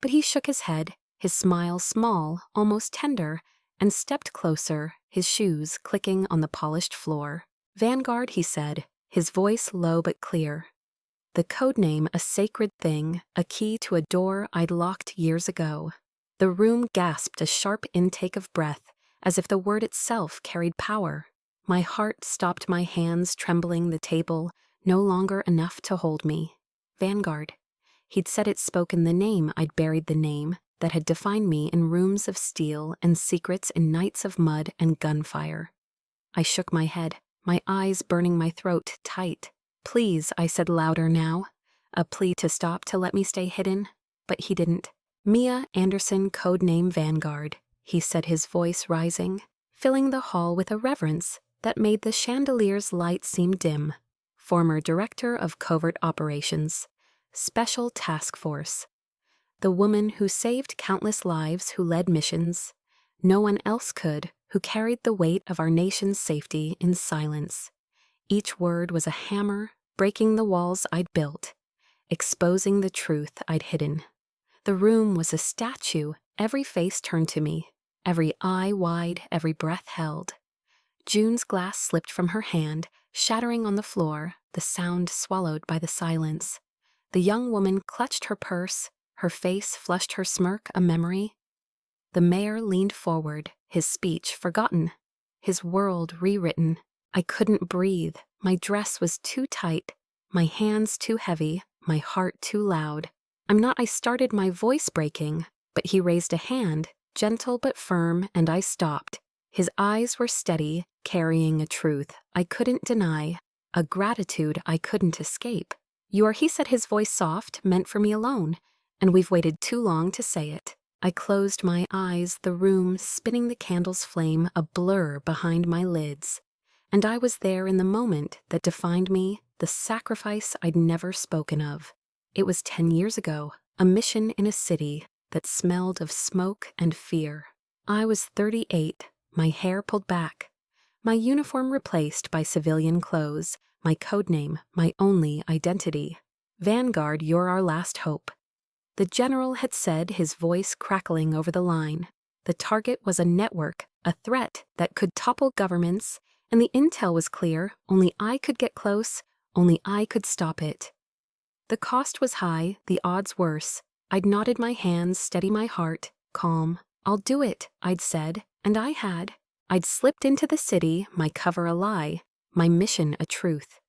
But he shook his head, his smile small, almost tender, and stepped closer, his shoes clicking on the polished floor. "Vanguard," he said, his voice low but clear. The codename a sacred thing, a key to a door I'd locked years ago. The room gasped a sharp intake of breath, as if the word itself carried power. My heart stopped, my hands trembling, the table no longer enough to hold me. Vanguard. He'd said it, spoken the name I'd buried, the name that had defined me in rooms of steel and secrets in nights of mud and gunfire. I shook my head, my eyes burning, my throat tight. "Please," I said louder now, a plea to stop, to let me stay hidden. But he didn't. "Mia Anderson, codename Vanguard," he said, his voice rising, filling the hall with a reverence that made the chandelier's light seem dim. "Former director of covert operations, special task force. The woman who saved countless lives, who led missions no one else could, who carried the weight of our nation's safety in silence. Each word was a hammer, breaking the walls I'd built, exposing the truth I'd hidden." The room was a statue, every face turned to me, every eye wide, every breath held. June's glass slipped from her hand, shattering on the floor, the sound swallowed by the silence. The young woman clutched her purse, her face flushed, her smirk a memory. The mayor leaned forward, his speech forgotten, his world rewritten. I couldn't breathe, my dress was too tight, my hands too heavy, my heart too loud. I started, my voice breaking, but he raised a hand, gentle but firm, and I stopped. His eyes were steady, carrying a truth I couldn't deny, a gratitude I couldn't escape. "You're," he said, his voice soft, "meant for me alone, and we've waited too long to say it." I closed my eyes, the room spinning, the candle's flame a blur behind my lids. And I was there in the moment that defined me, the sacrifice I'd never spoken of. It was 10 years ago, a mission in a city that smelled of smoke and fear. I was 38, my hair pulled back, my uniform replaced by civilian clothes, my codename, my only identity. "Vanguard, you're our last hope." The general had said, his voice crackling over the line. The target was a network, a threat that could topple governments, and the intel was clear. Only I could get close, only I could stop it. The cost was high, the odds worse. I'd knotted my hands, steady my heart, calm. "I'll do it," I'd said, and I had. I'd slipped into the city, my cover a lie, my mission a truth.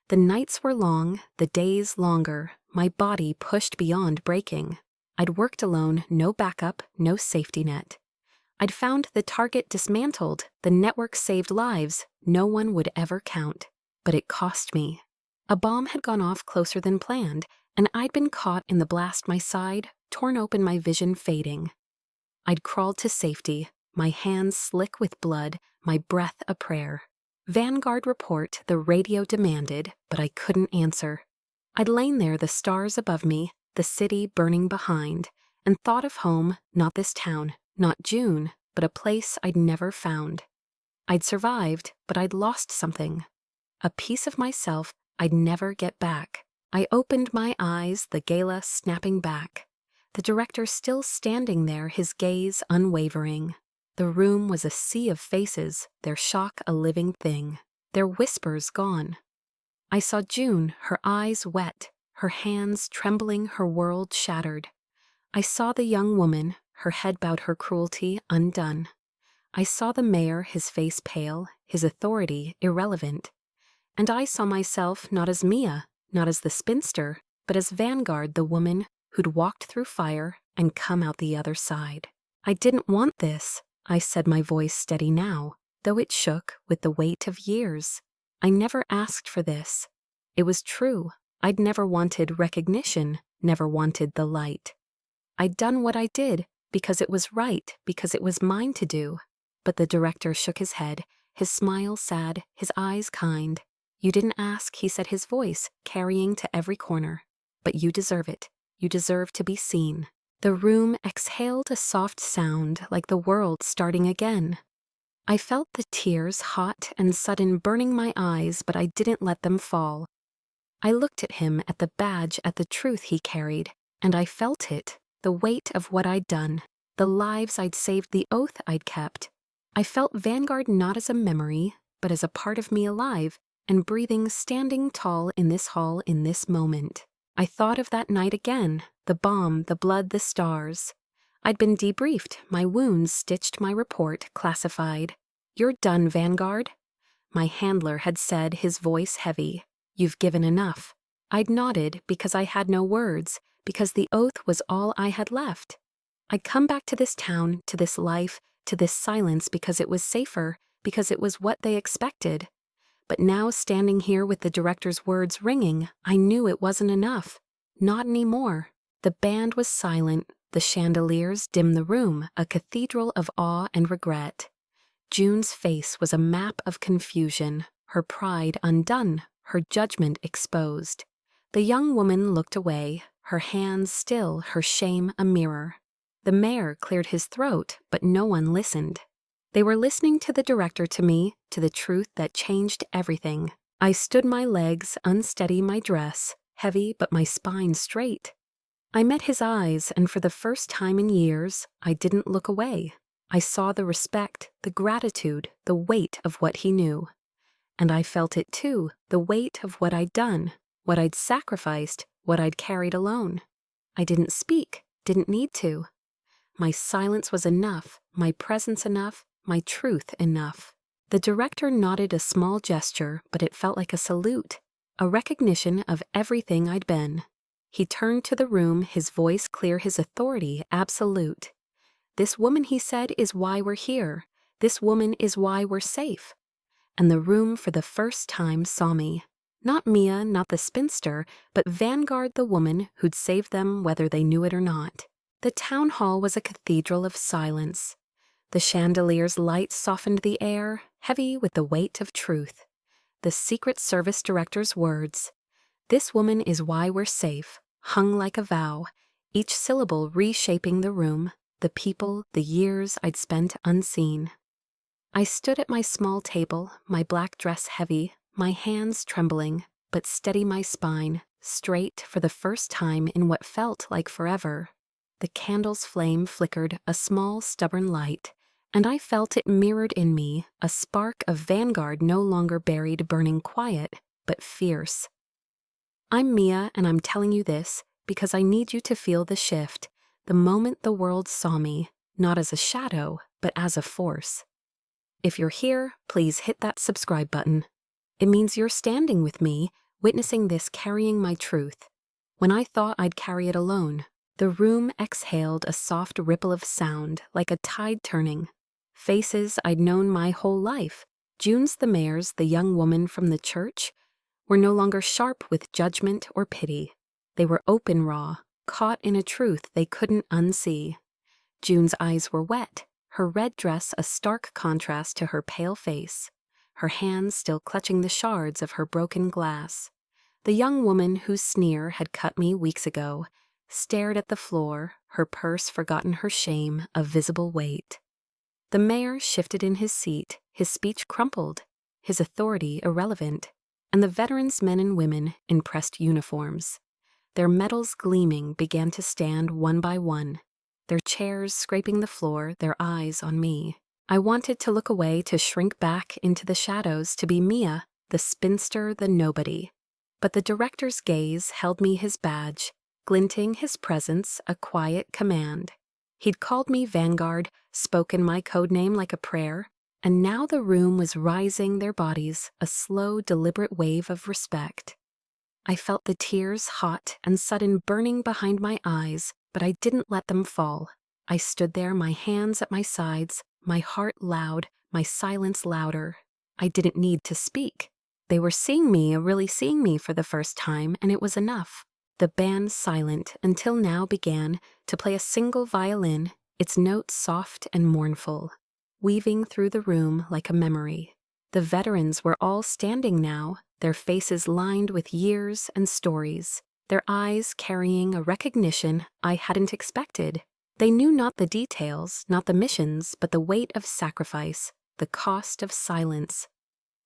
The nights were long, the days longer, my body pushed beyond breaking. I'd worked alone, no backup, no safety net. I'd found the target dismantled, the network saved lives no one would ever count. But it cost me. A bomb had gone off closer than planned, and I'd been caught in the blast, my side, torn open, my vision fading. I'd crawled to safety, my hands slick with blood, my breath a prayer. Vanguard report, the radio demanded, but I couldn't answer. I'd lain there, the stars above me, the city burning behind, and thought of home, not this town, not June, but a place I'd never found. I'd survived, but I'd lost something. A piece of myself I'd never get back. I opened my eyes, the gala snapping back. The director still standing there, his gaze unwavering. The room was a sea of faces, their shock a living thing, their whispers gone. I saw June, her eyes wet, her hands trembling, her world shattered. I saw the young woman, her head bowed, her cruelty undone. I saw the mayor, his face pale, his authority irrelevant. And I saw myself not as Mia, not as the spinster, but as Vanguard, the woman who'd walked through fire and come out the other side. I didn't want this, I said, my voice steady now, though it shook with the weight of years. I never asked for this. It was true. I'd never wanted recognition, never wanted the light. I'd done what I did because it was right, because it was mine to do. But the director shook his head, his smile sad, his eyes kind. You didn't ask, he said, his voice carrying to every corner. But you deserve it. You deserve to be seen. The room exhaled a soft sound like the world starting again. I felt the tears, hot and sudden, burning my eyes, but I didn't let them fall. I looked at him, at the badge, at the truth he carried, and I felt it, the weight of what I'd done, the lives I'd saved, the oath I'd kept. I felt Vanguard not as a memory, but as a part of me, alive and breathing, standing tall in this hall, in this moment. I thought of that night again, the bomb, the blood, the stars. I'd been debriefed, my wounds stitched, my report classified. You're done, Vanguard. My handler had said, his voice heavy. You've given enough. I'd nodded because I had no words, because the oath was all I had left. I'd come back to this town, to this life, to this silence because it was safer, because it was what they expected. But now, standing here with the director's words ringing, I knew it wasn't enough. Not anymore. The band was silent, the chandeliers dimmed the room, a cathedral of awe and regret. June's face was a map of confusion, her pride undone, her judgment exposed. The young woman looked away, her hands still, her shame a mirror. The mayor cleared his throat, but no one listened. They were listening to the director, to me, to the truth that changed everything. I stood, my legs unsteady, my dress heavy, but my spine straight. I met his eyes, and for the first time in years, I didn't look away. I saw the respect, the gratitude, the weight of what he knew. And I felt it too, the weight of what I'd done, what I'd sacrificed, what I'd carried alone. I didn't speak, didn't need to. My silence was enough, my presence enough, my truth enough. The director nodded, a small gesture, but it felt like a salute, a recognition of everything I'd been. He turned to the room, his voice clear, his authority absolute. This woman, he said, is why we're here. This woman is why we're safe. And the room for the first time saw me. Not Mia, not the spinster, but Vanguard, the woman who'd saved them whether they knew it or not. The town hall was a cathedral of silence. The chandelier's light softened the air, heavy with the weight of truth. The Secret Service director's words, "This woman is why we're safe," hung like a vow, each syllable reshaping the room, the people, the years I'd spent unseen. I stood at my small table, my black dress heavy, my hands trembling, but steady, my spine straight for the first time in what felt like forever. The candle's flame flickered, a small, stubborn light, and I felt it mirrored in me, a spark of Vanguard no longer buried, burning quiet, but fierce. I'm Mia, and I'm telling you this because I need you to feel the shift, the moment the world saw me, not as a shadow, but as a force. If you're here, please hit that subscribe button. It means you're standing with me, witnessing this, carrying my truth. When I thought I'd carry it alone, the room exhaled a soft ripple of sound, like a tide turning. Faces I'd known my whole life. June's, the mayor's, the young woman from the church. were no longer sharp with judgment or pity. They were open raw, caught in a truth they couldn't unsee. June's eyes were wet, her red dress a stark contrast to her pale face, her hands still clutching the shards of her broken glass. The young woman whose sneer had cut me weeks ago stared at the floor, her purse forgotten her shame, a visible weight. The mayor shifted in his seat, his speech crumpled, his authority irrelevant, and the veterans' men and women in pressed uniforms, their medals gleaming, began to stand one by one, their chairs scraping the floor, their eyes on me. I wanted to look away, to shrink back into the shadows, to be Mia, the spinster, the nobody. But the director's gaze held me, his badge, glinting, his presence a quiet command. He'd called me Vanguard, spoken my code name like a prayer, and now the room was rising, their bodies, a slow, deliberate wave of respect. I felt the tears, hot and sudden, burning behind my eyes, but I didn't let them fall. I stood there, my hands at my sides, my heart loud, my silence louder. I didn't need to speak. They were seeing me, really seeing me for the first time, and it was enough. The band, silent until now, began to play a single violin, its notes soft and mournful, weaving through the room like a memory. The veterans were all standing now, their faces lined with years and stories, their eyes carrying a recognition I hadn't expected. They knew not the details, not the missions, but the weight of sacrifice, the cost of silence.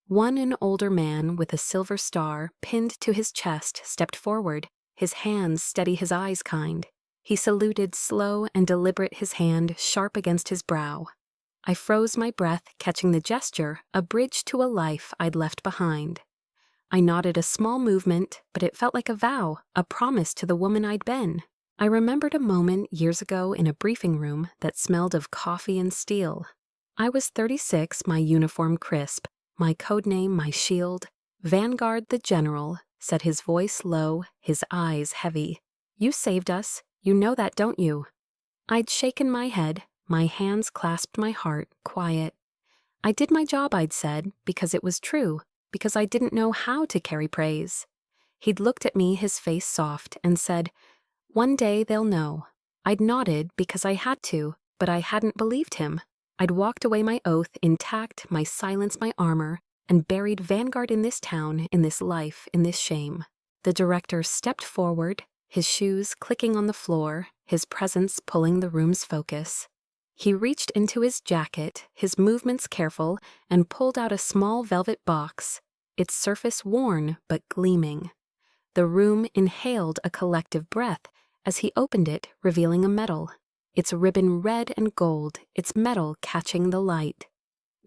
One, an older man with a silver star pinned to his chest, stepped forward, his hands steady, his eyes kind. He saluted, slow and deliberate, his hand sharp against his brow. I froze my breath, catching the gesture, a bridge to a life I'd left behind. I nodded, a small movement, but it felt like a vow, a promise to the woman I'd been. I remembered a moment years ago in a briefing room that smelled of coffee and steel. I was 36, my uniform crisp, my code name my shield. Vanguard the general, said, his voice low, his eyes heavy. You saved us, you know that, don't you? I'd shaken my head, my hands clasped my heart, quiet. I did my job, I'd said, because it was true, because I didn't know how to carry praise. He'd looked at me, his face soft, and said, one day they'll know. I'd nodded because I had to, but I hadn't believed him. I'd walked away, my oath intact, my silence my armor, and buried Vanguard in this town, in this life, in this shame. The director stepped forward, his shoes clicking on the floor, his presence pulling the room's focus. He reached into his jacket, his movements careful, and pulled out a small velvet box, its surface worn but gleaming. The room inhaled a collective breath as he opened it, revealing a medal, its ribbon red and gold, its metal catching the light.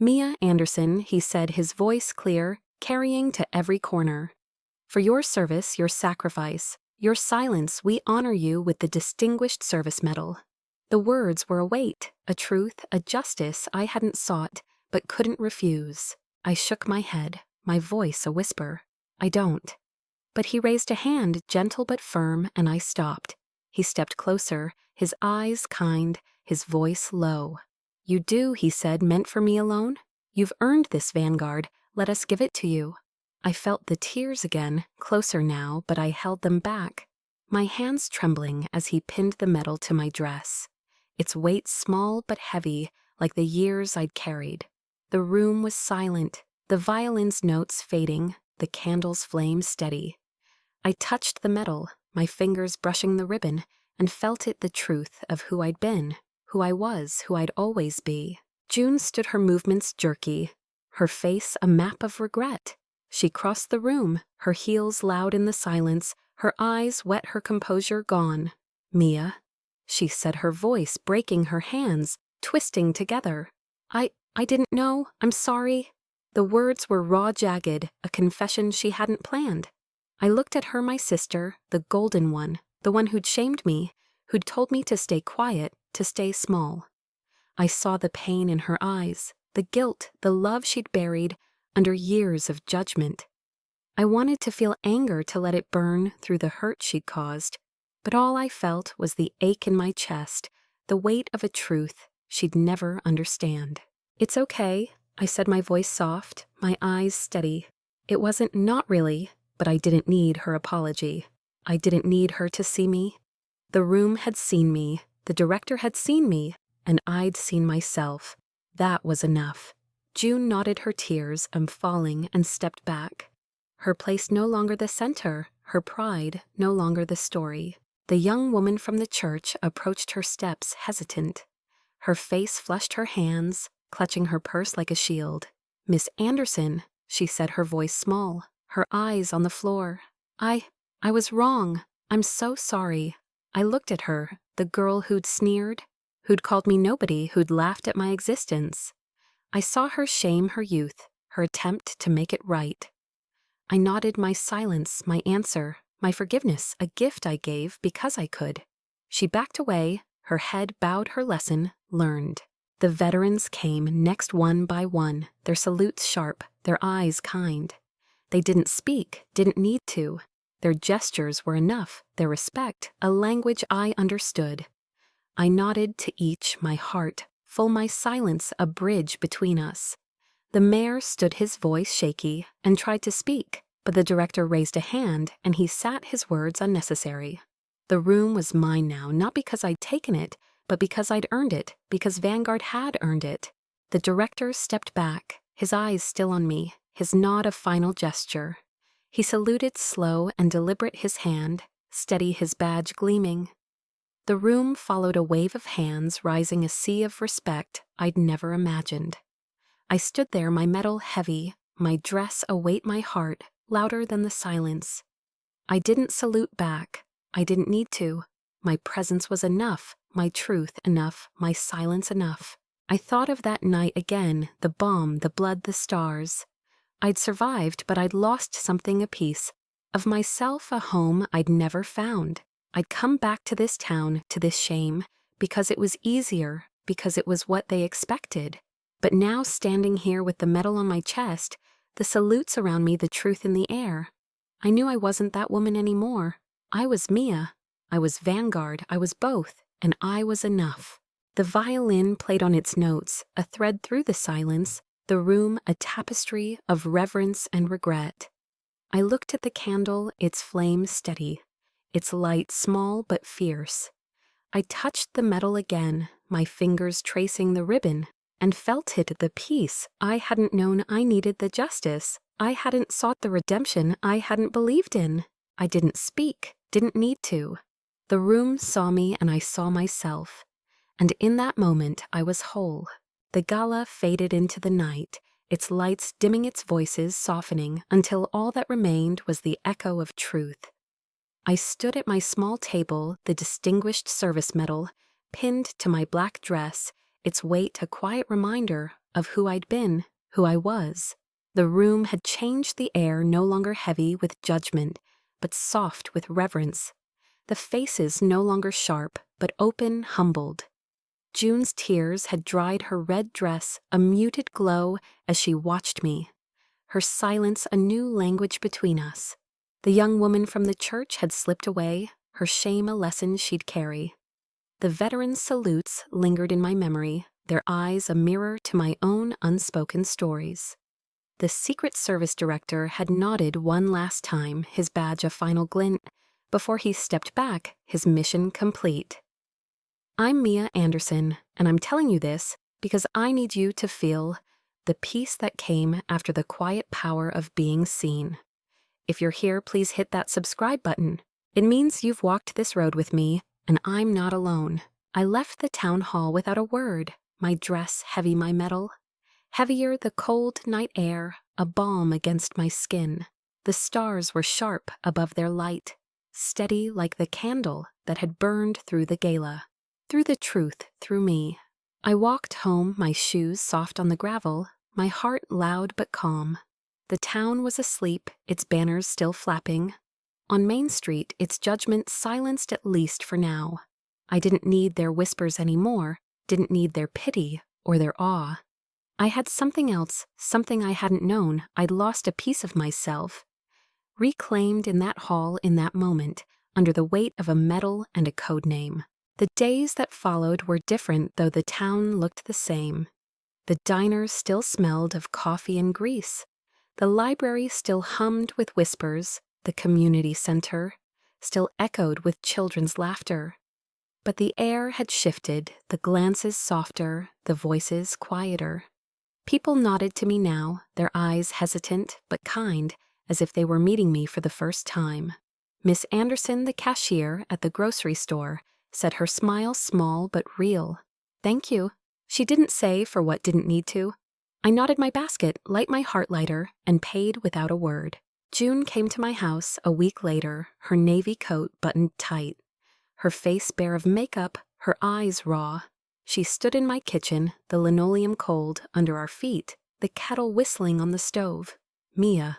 Mia Anderson, he said, his voice clear, carrying to every corner. For your service, your sacrifice, your silence, we honor you with the Distinguished Service Medal. The words were a weight, a truth, a justice I hadn't sought, but couldn't refuse. I shook my head, my voice a whisper. I don't. But he raised a hand, gentle but firm, and I stopped. He stepped closer, his eyes kind, his voice low. You do, he said, meant for me alone? You've earned this, Vanguard. Let us give it to you. I felt the tears again, closer now, but I held them back, my hands trembling as he pinned the medal to my dress. Its weight small but heavy, like the years I'd carried. The room was silent, the violin's notes fading, the candle's flame steady. I touched the medal, my fingers brushing the ribbon, and felt it the truth of who I'd been, who I was, who I'd always be. June stood, her movements jerky, her face a map of regret. She crossed the room, her heels loud in the silence, her eyes wet, her composure gone. Mia, she said, her voice breaking, her hands twisting together. I didn't know, I'm sorry. The words were raw, jagged, a confession she hadn't planned. I looked at her, my sister, the golden one, the one who'd shamed me, who'd told me to stay quiet, to stay small. I saw the pain in her eyes, the guilt, the love she'd buried under years of judgment. I wanted to feel anger, to let it burn through the hurt she'd caused, but all I felt was the ache in my chest, the weight of a truth she'd never understand. It's okay, I said, my voice soft, my eyes steady. It wasn't not really. but I didn't need her apology. I didn't need her to see me. The room had seen me, the director had seen me, and I'd seen myself. That was enough. June nodded her tears, falling, and stepped back. Her place no longer the center, her pride no longer the story. The young woman from the church approached her steps hesitant. Her face flushed her hands, clutching her purse like a shield. "Miss Anderson," she said, her voice small, her eyes on the floor. I was wrong. I'm so sorry." I looked at her, the girl who'd sneered, who'd called me nobody, who'd laughed at my existence. I saw her shame her youth, her attempt to make it right. I nodded my silence, my answer, my forgiveness, a gift I gave because I could. She backed away, her head bowed, her lesson learned. The veterans came next one by one, their salutes sharp, their eyes kind. They didn't speak, didn't need to. Their gestures were enough, their respect, a language I understood. I nodded to each, my heart, full, my silence a bridge between us. The mayor stood, his voice shaky, and tried to speak, but the director raised a hand and he sat, his words unnecessary. The room was mine now, not because I'd taken it, but because I'd earned it, because Vanguard had earned it. The director stepped back, his eyes still on me, his nod a final gesture. He saluted slow and deliberate, his hand steady, his badge gleaming. The room followed a wave of hands, rising a sea of respect I'd never imagined. I stood there, my medal heavy, my dress a weight, my heart louder than the silence. I didn't salute back. I didn't need to. My presence was enough, my truth enough, my silence enough. I thought of that night again, the bomb, the blood, the stars. I'd survived, but I'd lost something, a piece of myself, a home I'd never found. I'd come back to this town, to this shame, because it was easier, because it was what they expected. But now, standing here with the medal on my chest, the salutes around me, the truth in the air, I knew I wasn't that woman anymore. I was Mia. I was Vanguard. I was both, and I was enough. The violin played on its notes, a thread through the silence, the room a tapestry of reverence and regret. I looked at the candle, its flame steady, its light small but fierce. I touched the metal again, my fingers tracing the ribbon, and felt it, the peace. I hadn't known I needed, the justice. I hadn't sought the redemption I hadn't believed in. I didn't speak, didn't need to. The room saw me and I saw myself. And in that moment I was whole. The gala faded into the night, its lights dimming, its voices softening, until all that remained was the echo of truth. I stood at my small table, the distinguished service medal pinned to my black dress, its weight a quiet reminder of who I'd been, who I was. The room had changed, the air no longer heavy with judgment, but soft with reverence. The faces no longer sharp, but open, humbled. June's tears had dried her red dress, a muted glow as she watched me. Her silence a new language between us. The young woman from the church had slipped away, her shame a lesson she'd carry. The veterans' salutes lingered in my memory, their eyes a mirror to my own unspoken stories. The Secret Service director had nodded one last time, his badge a final glint, before he stepped back, his mission complete. I'm Mia Anderson, and I'm telling you this because I need you to feel the peace that came after the quiet power of being seen. If you're here, please hit that subscribe button. It means you've walked this road with me, and I'm not alone. I left the town hall without a word, my dress heavy, my medal. Heavier the cold night air, a balm against my skin. The stars were sharp above their light, steady like the candle that had burned through the gala. Through the truth, through me. I walked home, my shoes soft on the gravel, my heart loud but calm. The town was asleep, its banners still flapping. On Main Street, its judgment silenced at least for now. I didn't need their whispers anymore, didn't need their pity or their awe. I had something else, something I hadn't known. I'd lost a piece of myself. Reclaimed in that hall, in that moment, under the weight of a medal and a code name. The days that followed were different, though the town looked the same. The diners still smelled of coffee and grease. The library still hummed with whispers, the community center, still echoed with children's laughter. But the air had shifted, the glances softer, the voices quieter. People nodded to me now, their eyes hesitant but kind, as if they were meeting me for the first time. Miss Anderson, the cashier at the grocery store, said, her smile small but real. "Thank you." She didn't say for what didn't need to. I nodded my basket, light my heart lighter, and paid without a word. June came to my house a week later, her navy coat buttoned tight. Her face bare of makeup, her eyes raw. She stood in my kitchen, the linoleum cold under our feet, the kettle whistling on the stove. "Mia,"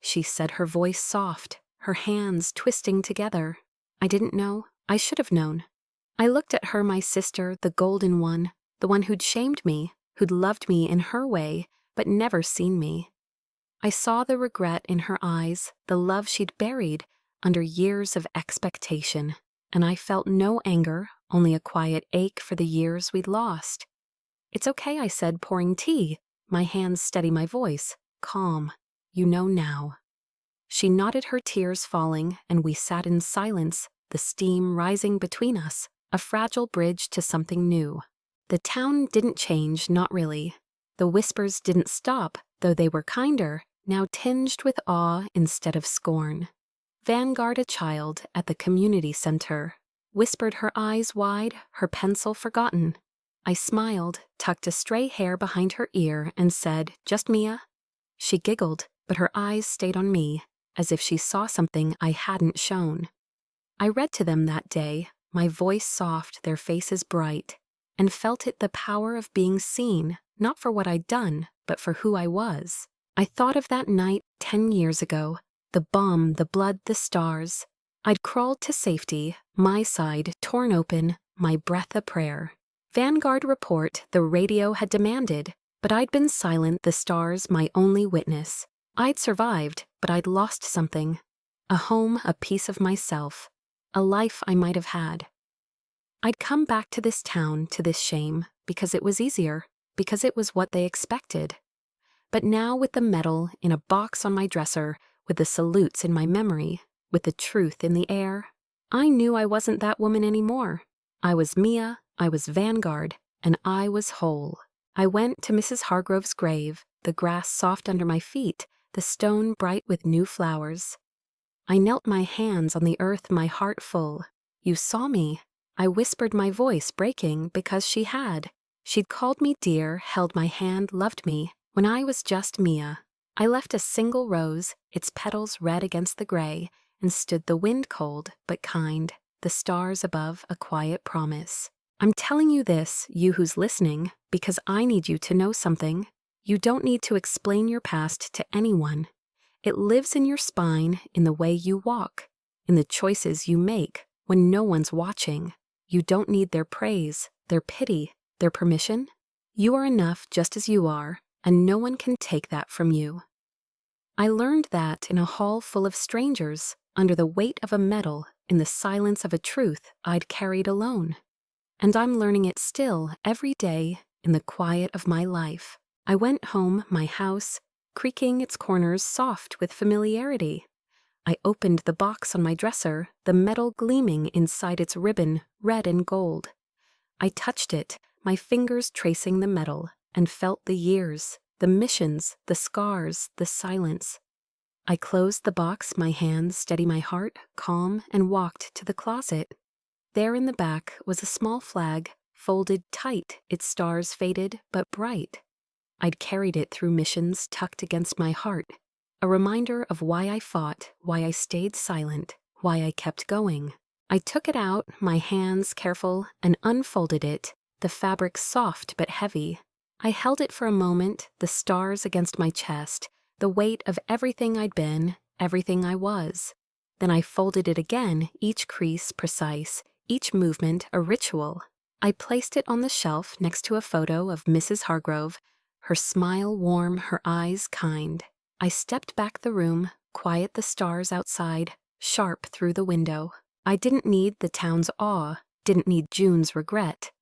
she said, her voice soft, her hands twisting together. I didn't know. I should have known. I looked at her, my sister, the golden one, the one who'd shamed me, who'd loved me in her way, but never seen me. I saw the regret in her eyes, the love she'd buried under years of expectation, and I felt no anger, only a quiet ache for the years we'd lost. "It's okay," I said, pouring tea, my hands steady my voice, calm. "You know now." She nodded, her tears falling, and we sat in silence, the steam rising between us, a fragile bridge to something new. The town didn't change, not really. The whispers didn't stop, though they were kinder, now tinged with awe instead of scorn. Vanguard, a child at the community center, whispered, her eyes wide, her pencil forgotten. I smiled, tucked a stray hair behind her ear, and said, "Just Mia?" She giggled, but her eyes stayed on me, as if she saw something I hadn't shown. I read to them that day, my voice soft, their faces bright, and felt it, the power of being seen, not for what I'd done, but for who I was. I thought of that night 10 years ago, the bomb, the blood, the stars. I'd crawled to safety, my side torn open, my breath a prayer. Vanguard report, the radio had demanded, but I'd been silent, the stars my only witness. I'd survived, but I'd lost something. A home, a piece of myself, a life I might have had. I'd come back to this town, to this shame, because it was easier, because it was what they expected. But now, with the medal in a box on my dresser, with the salutes in my memory, with the truth in the air, I knew I wasn't that woman anymore. I was Mia, I was Vanguard, and I was whole. I went to Mrs. Hargrove's grave, the grass soft under my feet, the stone bright with new flowers. I knelt, my hands on the earth, my heart full. "You saw me," I whispered, my voice breaking, because she had. She'd called me dear, held my hand, loved me, when I was just Mia. I left a single rose, its petals red against the gray, and stood, the wind cold but kind, the stars above, a quiet promise. I'm telling you this, you who's listening, because I need you to know something. You don't need to explain your past to anyone. It lives in your spine, in the way you walk, in the choices you make when no one's watching. You don't need their praise, their pity, their permission. You are enough just as you are, and no one can take that from you. I learned that in a hall full of strangers, under the weight of a medal, in the silence of a truth I'd carried alone. And I'm learning it still, every day, in the quiet of my life. I went home, my house, creaking its corners soft with familiarity. I opened the box on my dresser, the medal gleaming inside its ribbon, red and gold. I touched it, my fingers tracing the metal, and felt the years, the missions, the scars, the silence. I closed the box, my hands steady my heart, calm, and walked to the closet. There in the back was a small flag, folded tight, its stars faded but bright. I'd carried it through missions tucked against my heart, a reminder of why I fought, why I stayed silent, why I kept going. I took it out, my hands careful, and unfolded it, the fabric soft but heavy. I held it for a moment, the stars against my chest, the weight of everything I'd been, everything I was. Then I folded it again, each crease precise, each movement a ritual. I placed it on the shelf next to a photo of Mrs. Hargrove, her smile warm, her eyes kind. I stepped back the room, quiet, the stars outside, sharp through the window. I didn't need the town's awe, didn't need June's regret,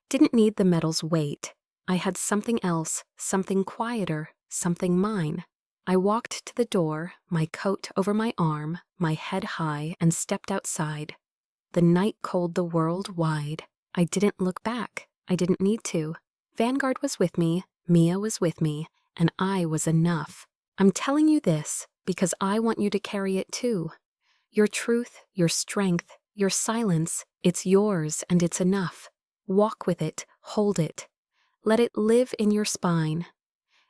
didn't need the medal's weight. I had something else, something quieter, something mine. I walked to the door, my coat over my arm, my head high, and stepped outside. The night cold the world wide. I didn't look back. I didn't need to. Vanguard was with me, Mia was with me, and I was enough. I'm telling you this because I want you to carry it too. Your truth, your strength, your silence, it's yours and it's enough. Walk with it, hold it. Let it live in your spine.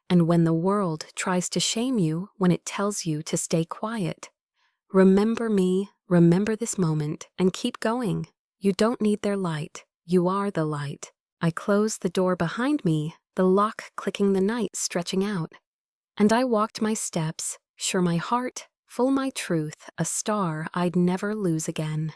And when the world tries to shame you, when it tells you to stay quiet, remember me, remember this moment, and keep going. You don't need their light. You are the light. I closed the door behind me, the lock clicking, the night stretching out. And I walked my steps, sure my heart, full my truth, a star I'd never lose again.